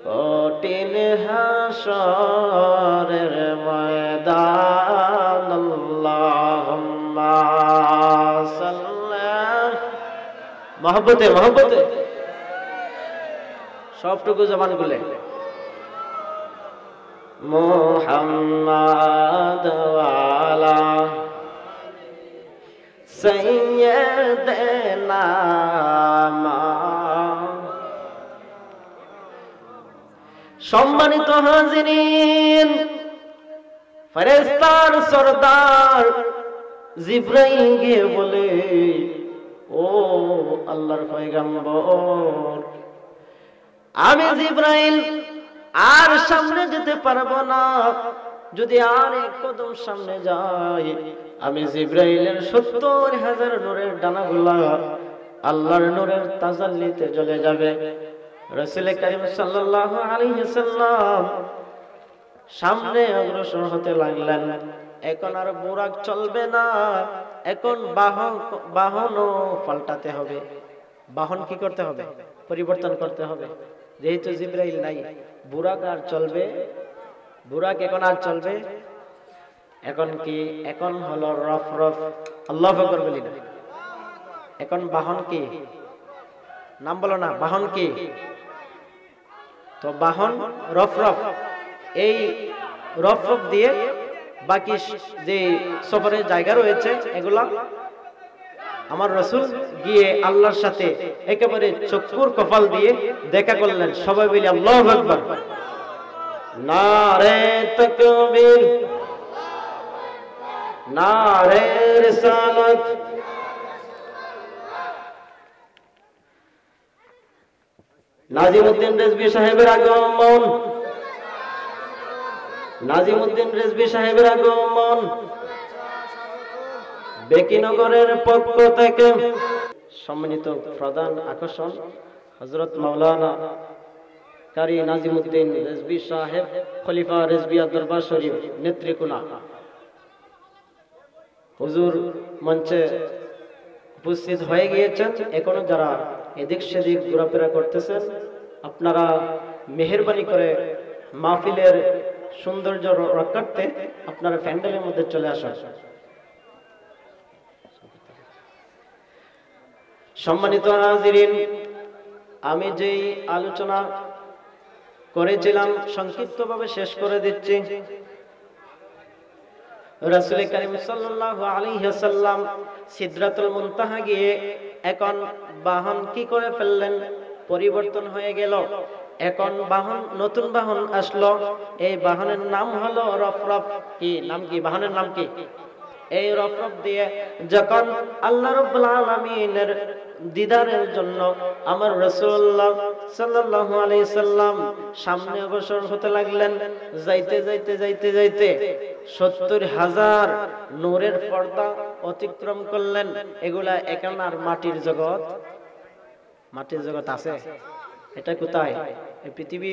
কঠিন হাশরের ময়দান। আল্লাহুম্মা সাল্লি, মহব্বতে মহব্বতে সবটুকু জবান খুলে, মুহাম্মাদ ওয়া আলা সাইয়্যিদিনা। সম্মানিত হাজিরিন, ফেরেশতার সরদার জিবরাইল গিয়ে বলে, ও আল্লাহর পয়গম্বর, আমি জিব্রাইল আর সামনে যেতে পারবো না, যদি আর এক কদম সামনে যাই আমি জিব্রাইলের 70,000 নূরের ডানাগুলা আল্লাহর নূরের তাজাল্লিতে জ্বলে যাবে। রাসূল কারীম সাল্লাল্লাহু আলাইহি সাল্লাম সামনে অগ্রসর হতে লাগলেন। এখন আর বুরাক চলবে না, এখন বাহনও পাল্টাতে হবে। বাহন কি করতে হবে? পরিবর্তন করতে হবে। যেহেতু জিব্রাইল নাই, বুরাক আর চলবে, বুরাক এখন আর চলবে। এখন কি? এখন হলো রফরফ। আল্লাহু আকবার বলি না। এখন বাহন কি? নাম বলো না, বাহন কি? তো বাহন রফরফ। এই রফরফ দিয়ে বাকি যে সফরের জায়গা রয়েছে এগুলা আমার রাসূল গিয়ে আল্লাহর সাথে একেবারে চক্ষুর কপাল দিয়ে দেখা করলেন। সবাই বলি আল্লাহু আকবার। নারে তাকবীর, নারে রিসালাত। নাজিমউদ্দিন রিজভী সাহেবের আগমন, নাজিমউদ্দিন রিজভী সাহেবের আগমন বেকিনগরের পক্ষ থেকে। সম্মানিত প্রধান আকর্ষণ হযরত মাওলানা কারি নাজিমউদ্দিন রিজভী সাহেব, খলিফা রিজভিয়া দরবার শরীফ নেত্রকোনা। হুজুর মঞ্চে উপস্থিত হয়ে গিয়েছেন। এখনো যারা এদিক সেদিক ঘোরাফেরা করতেছেন, আপনারা মেহেরবানি করে মাহফিলের সৌন্দর্য রক্ষার্থে আপনারা প্যান্ডেলের মধ্যে চলে আসুন। সম্মানিত হাজিরিন, আমি যেই আলোচনা করেছিলাম সংক্ষিপ্তভাবে শেষ করে দিচ্ছি। রাসূল কারীম সাল্লাল্লাহু আলাইহি ওয়াসাল্লাম সিদরাতুল মুনতাহা গিয়ে এখন বাহন কি করে ফেললেন? পরিবর্তন হয়ে গেল। এখন বাহন, নতুন বাহন আসলো। এই বাহনের নাম হলো রফরফ। কি নাম? কি বাহনের নাম কি? এই রফরফ দিয়ে যখন আল্লাহ রাব্বুল আলামিনের দিদারের জন্য আমার রাসূলুল্লাহ সাল্লাল্লাহু আলাইহি সাল্লাম সামনে অগ্রসর হতে লাগলেন। যাইতে যাইতে যাইতে যাইতে 70,000 নূরের পর্দা অতিক্রম করলেন। এগুলা এখন আর মাটির জগৎ, মাটির জগৎ আছে। এটা কোথায়? এই পৃথিবী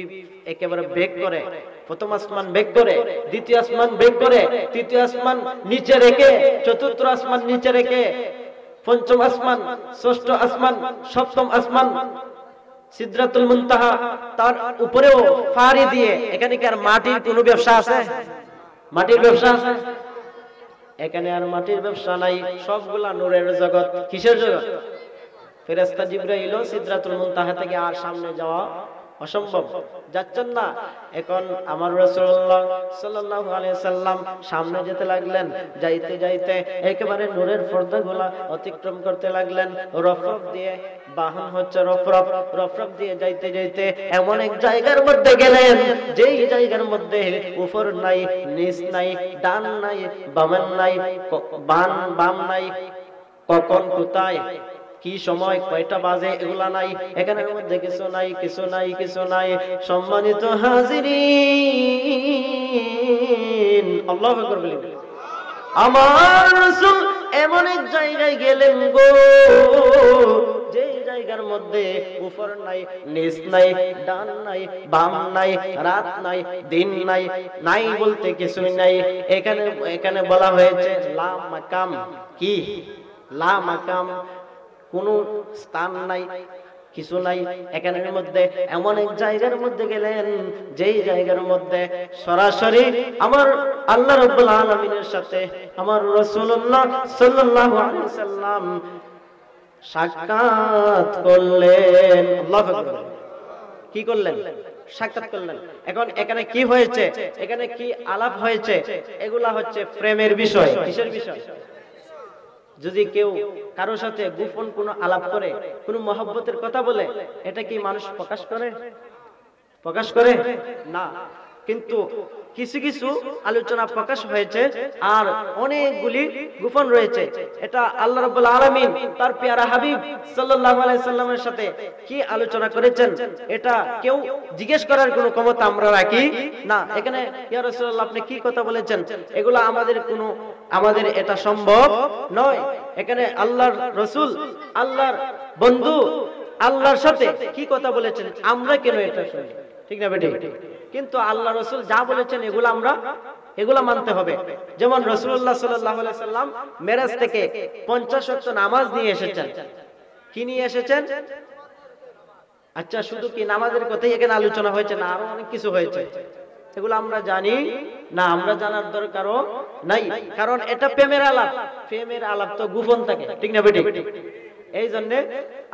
একেবারে বেগ করে, প্রথম আসমান বেগ করে, দ্বিতীয় আসমান বেগ করে, তৃতীয় আসমান নিচে রেখে, চতুর্থ আসমান নিচে রেখে, পঞ্চম আসমান, ষষ্ঠ আসমান, সপ্তম আসমান, সিদরাতুল মুনতাহা তার উপরেও ফাড়ি দিয়ে। এখানে কি আর মাটির কোনো ব্যবসা আছে? মাটির ব্যবসা আছে? এখানে আর মাটির ব্যবসা নাই। সবগুলা নূরের জগৎ। কিসের জগৎ? ফেরেশতা জিবরাইল সিদরাতুল মুনতাহা থেকে আর সামনে যাওয়া অসম্ভব, যাচ্ছেন না। এখন আমার রাসূলুল্লাহ সাল্লাল্লাহু আলাইহি সাল্লাম সামনে যেতে লাগলেন। যাইতে যাইতে একেবারে নূরের পর্দাগুলা অতিক্রম করতে লাগলেন। রফরফ দিয়ে বাহন হচ্ছে রফরফ। রফরফ দিয়ে যাইতে যাইতে এমন এক জায়গার মধ্যে গেলেন, যেই জায়গার মধ্যে উপর নাই, নিচ নাই, ডান নাই, বাম নাই, বাম নাই, কখন কোথায় কি সময় কয়টা বাজে এগুলা নাই। এখানের মধ্যে কিছু নাই, কিছু নাই, কিছু নাই। সম্মানিত হাজিরিন, আল্লাহু আকবার বলি। আমার রাসূল এমন এক জায়গায় গেলেন গো, যে জায়গার মধ্যে উপর নাই, নিচ নাই, ডান নাই, বাম নাই, রাত নাই, দিন নাই, নাই বলতে কিছুই নাই। এখানে বলা হয়েছে লা মাকাম। কি? লা মাকাম, কোন স্থান নাই, কিছু নাই। এখানের মধ্যে এমন এক জায়গার মধ্যে গেলেন, যেই জায়গার মধ্যে সরাসরি আমার আল্লাহ রাব্বুল আলামিনের সাথে আমার রাসূলুল্লাহ সাল্লাল্লাহু আলাইহি সাল্লাম সাক্ষাৎ করলেন। আল্লাহু আকবার। কি করলেন? সাক্ষাৎ করলেন। এখন এখানে কি হয়েছে? এখানে কি আলাপ হয়েছে? এগুলা হচ্ছে প্রেমের বিষয়। কিসের বিষয়? যদি কেউ কারোর সাথে গোপন কোনো আলাপ করে, কোনো মহব্বতের কথা বলে, এটা কি মানুষ প্রকাশ করে? প্রকাশ করে না। কিন্তু কিছু কিছু আলোচনা প্রকাশ হয়েছে আর অনেকগুলি গোপন রয়েছে। এটা আল্লাহ রাব্বুল আলামিন তার পেয়ারা হাবিব সাল্লাল্লাহু আলাইহি সাল্লামের সাথে কি আলোচনা করেছেন এটা কেউ জিজ্ঞেস করার কোনো ক্ষমতা আমরা রাখি না। এখানে ইয়া রাসূলুল্লাহ আপনি কি কথা বলেছেন এগুলা আমাদের এটা সম্ভব নয়। এখানে আল্লাহর রাসূল আল্লাহর বন্ধু আল্লাহর সাথে কি কথা বলেছেন আমরা কেন এটা শুনি, ঠিক না বেটি? কিন্তু আল্লাহ রাসূল যা বলেছেন এগুলা মানতে হবে। যেমন রাসূলুল্লাহ সাল্লাল্লাহু আলাইহি সাল্লাম মেরাজ থেকে 50 ওয়াক্ত নামাজ নিয়ে এসেছেন। কি নিয়ে এসেছেন? আচ্ছা, শুধু কি নামাজের কথাই এখানে আলোচনা হয়েছে না আরো অনেক কিছু হয়েছে? এগুলো আমরা জানি না, আমরা জানার দরকারও নাই, কারণ এটা প্রেমের আলাপ তো গোপন থাকে, ঠিক না বেটি? এই জন্য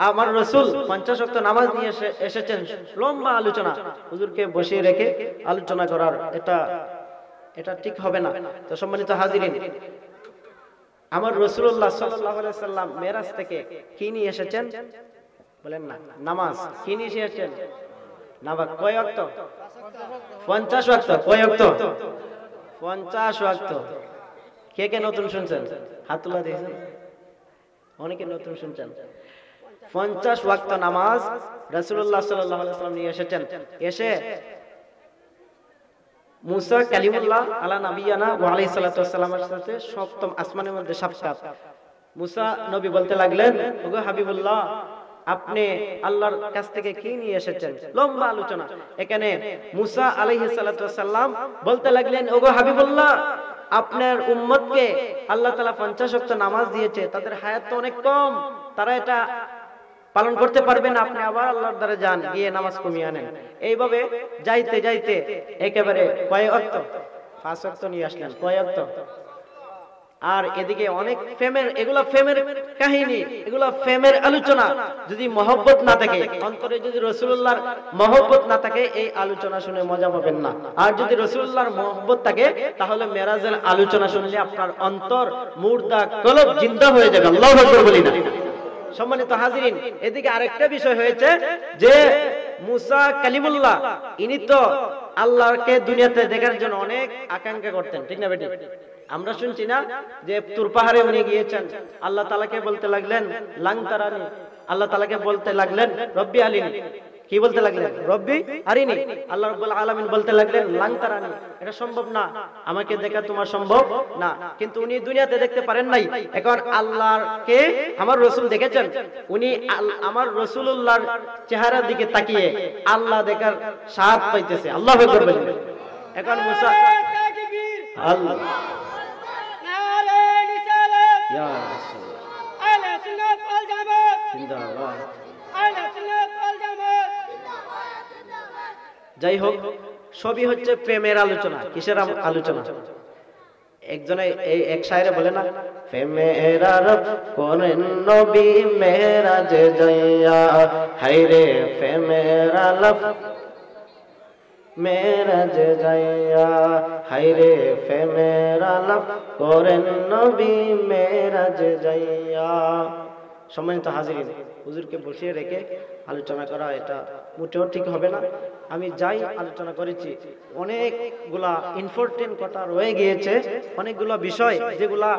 আমার রাসূল 50 ওয়াক্ত নামাজ নিয়ে এসেছেন। লম্বা আলোচনা হুজুরকে বসিয়ে রেখে আলোচনা করার এটা ঠিক হবে না। তো সম্মানিত হাজিরিন, আমার রাসূলুল্লাহ সাল্লাল্লাহু আলাইহি সাল্লাম মেরাজ থেকে কি নিয়ে এসেছেন বলেন না? নামাজ। কি নিয়ে এসেছেন? নামাজ। কয় ওয়াক্ত? 50 ওয়াক্ত। কয় ওয়াক্ত? 50 ওয়াক্ত। কে কে নতুন শুনছেন? হাত তুলে দিয়েছেন। অনেকে নতুন শুনছেন। 50 ওয়াক্ত নামাজ রাসূলুল্লাহ সাল্লাল্লাহু আলাইহি ওয়াসাল্লাম নিয়ে এসেছেন। এসে মুসা কালিমুল্লাহ আলা নবিয়ানা ওয়া আলাইহিস সালাতু ওয়াসসালামের সাথে সপ্তম আসমানের মধ্যে সাক্ষাৎ। মুসা নবী বলতে লাগলেন, ওগো হাবিবুল্লাহ আপনি আল্লাহর কাছ থেকে কি নিয়ে এসেছেন? লম্বা আলোচনা। এখানে মুসা আলাইহিস সালাতু ওয়াসসালাম বলতে লাগলেন, ওগো হাবিবুল্লাহ আপনার উম্মতকে আল্লাহ তাআলা 50 ওয়াক্ত নামাজ দিয়েছে, তাদের হায়াত তো অনেক কম, তারা এটা পালন করতে পারবে না, আপনি আবার আল্লাহর দ্বারে যান, গিয়ে নামাজ কমিয়ে আনেন। এইভাবে যাইতে যাইতে একেবারে কয় ওয়াক্ত? 5 ওয়াক্ত নিয়ে আসলেন। কয় ওয়াক্ত? আর এদিকে অনেক এগুলা প্রেমের কাহিনী, এগুলা প্রেমের আলোচনা। যদি মহব্বত না থাকে অন্তরে, যদি রাসূলুল্লাহর মহব্বত না থাকে এই আলোচনা শুনে মজা পাবেন না। আর যদি রাসূলুল্লাহর মহব্বত থাকে তাহলে মেরাজের আলোচনা শুনলে আপনার অন্তর মুর্দা কলব জিন্দা হয়ে যাবে। আল্লাহু আকবার বলি না? সম্মানিত হাজিরিন, এদিকে আরেকটা বিষয় হয়েছে যে মুসা কালিমুল্লাহ ইনি তো আল্লাহকে দুনিয়াতে দেখার জন্য অনেক আকাঙ্ক্ষা করতেন, ঠিক না বেটি? আমরা শুনছি না যে তুর পাহাড়ে উনি গিয়েছেন, আল্লাহ তাআলাকে বলতে লাগলেন লাং তারানি, আল্লাহ তাআলাকে বলতে লাগলেন রব্বি আলিনি। কি বলতে লাগলেন? রব্বি আরিনি। আল্লাহ রাব্বুল আলামিন বলতে লাগলেন লাং তারানি, এটা সম্ভব না, আমাকে দেখা তোমার সম্ভব না। কিন্তু উনি দুনিয়াতে দেখতে পারেন নাই। এখন আল্লাহকে আমার রাসূল দেখেছেন, উনি আমার রাসূলুল্লাহর চেহারার দিকে তাকিয়ে আল্লাহ দেখার সাহায্য পাইতেছে। আল্লাহু আকবার বলেন। এখন মুসা আল্লাহ ইয়া রাসূল আলা সুন্নাত ওয়াল জামাত জিন্দাবাদ, আলা সুন্নাত ওয়াল জামাত জিন্দাবাদ। যাই হোক, সবই হচ্ছে প্রেমের আলোচনা। কিসের আলোচনা? একজনে এই এক শায়রে বলে না, প্রেমের আরব করেন নবী মেরাজে যাইয়া, হায়রে প্রেমের আলাপ মেরাজে যাইয়া, হায়রে প্রেমের আলাপ করেন নবী মেরাজে যাইয়া। সম্মানিত হাজিরিন, হুজুরকে বসিয়ে রেখে আলোচনা করা এটা মোটেও ঠিক হবে না। আমি যাই আলোচনা করেছি, অনেকগুলা ইম্পর্টেন্ট কথা রয়ে গিয়েছে, অনেকগুলো বিষয় যেগুলা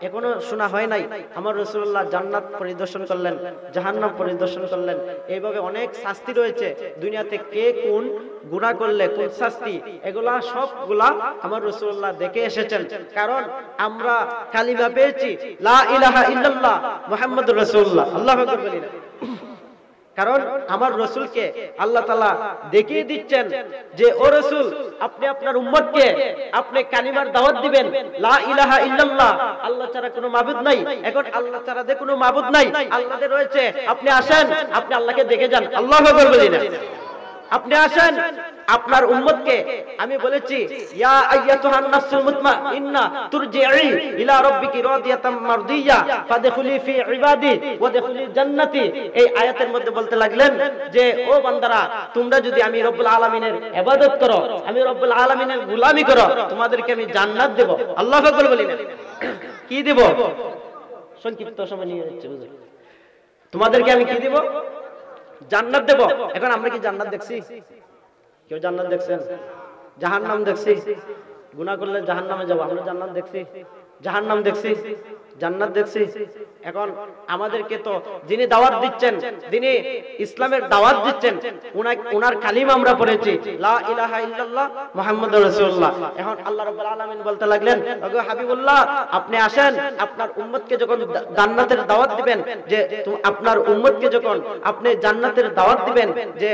এখনো শোনা হয় নাই। আমার রাসূলুল্লাহ জান্নাত পরিদর্শন করলেন, জাহান্নাম পরিদর্শন করলেন, এইভাবে অনেক শাস্তি রয়েছে দুনিয়াতে, কে কোন গুনাহ করলে কোন শাস্তি, এগুলা সবগুলা আমার রাসূলুল্লাহ দেখে এসেছেন। কারণ আমরা কালিমা পেয়েছি লা ইলাহা ইল্লাল্লাহ মুহাম্মাদুর রাসূলুল্লাহ। আল্লাহু আকবার বলিনা? কারণ আমার রাসূলকে আল্লাহ তাআলা দেখিয়ে দিচ্ছেন যে ও রাসূল আপনি আপনার উম্মতকে আপনি কালিমার দাওয়াত দিবেন, লা ইলাহা ইল্লাল্লাহ, আল্লাহ ছাড়া কোনো মাবুদ নাই। এখন আল্লাহ ছাড়া যে কোনো মাবুদ নাই, আল্লাহ যে রয়েছে, আপনি আসেন, আপনি আল্লাহকে দেখে যান। আল্লাহু আকবার বলিনা? আপনি আসেন, আপনার উম্মতকে আমি বলেছি ইয়া আইয়াতুহান নাফসুল মুতমাইন্না তুরজিই ইলা রাব্বিকি রাদিয়াতাম মারদিয়া ফাদখুলি ফি ইবাদি ওয়াদখুলি জান্নাতি। এই আয়াতের মধ্যে বলতে লাগলেন যে ও বান্দারা, তোমরা যদি আমি রব্বুল আলামিনের ইবাদত করো, আমি রব্বুল আলামিনের গোলামি করো, তোমাদেরকে আমি জান্নাত দেব। আল্লাহু আকবার বলি না? কি দেব? সংক্ষিপ্ত সময় নিয়ে যাচ্ছে হুজুর। তোমাদেরকে আমি কি দেব? জান্নাত দেব। এখন আমরা কি জান্নাত দেখছি? কেউ জান্নাত দেখছেন? জাহান্নাম দেখছি, গুনাহ করলে জাহান্নামে যাব। আমরা জান্নাত দেখছি, জাহান্নাম দেখছি, জান্নাত দেখছি। এখন আমাদেরকে তো যিনি দাওয়াত দিচ্ছেন, যিনি ইসলামের দাওয়াত দিচ্ছেন, উনার কালিমা আমরা পড়েছি, লা ইলাহা ইল্লাল্লাহ মুহাম্মাদুর রাসূলুল্লাহ। এখন আল্লাহ রাব্বুল আলামিন বলতে লাগলেন, ওগো হাবিবুল্লাহ, আপনি আসেন, আপনার উম্মতকে যখন জান্নাতের দাওয়াত দিবেন, যে আপনার উম্মতকে যখন আপনি জান্নাতের দাওয়াত দিবেন, যে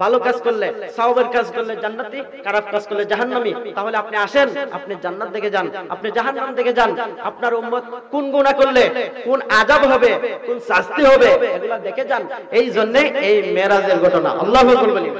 ভালো কাজ করলে সওয়াবের কাজ করলে জান্নাতি, খারাপ কাজ করলে জাহান্নামী, তাহলে আপনি আসেন, আপনি জান্নাত দেখে যান, আপনি জাহান্নাম দেখে যান। আপনার উম্মত কোন গুনাহ করলে কোন আযাব হবে, কোন শাস্তি হবে, এগুলা দেখে যান। এই জন্য এই মেরাজের ঘটনা। আল্লাহু আকবার বলি।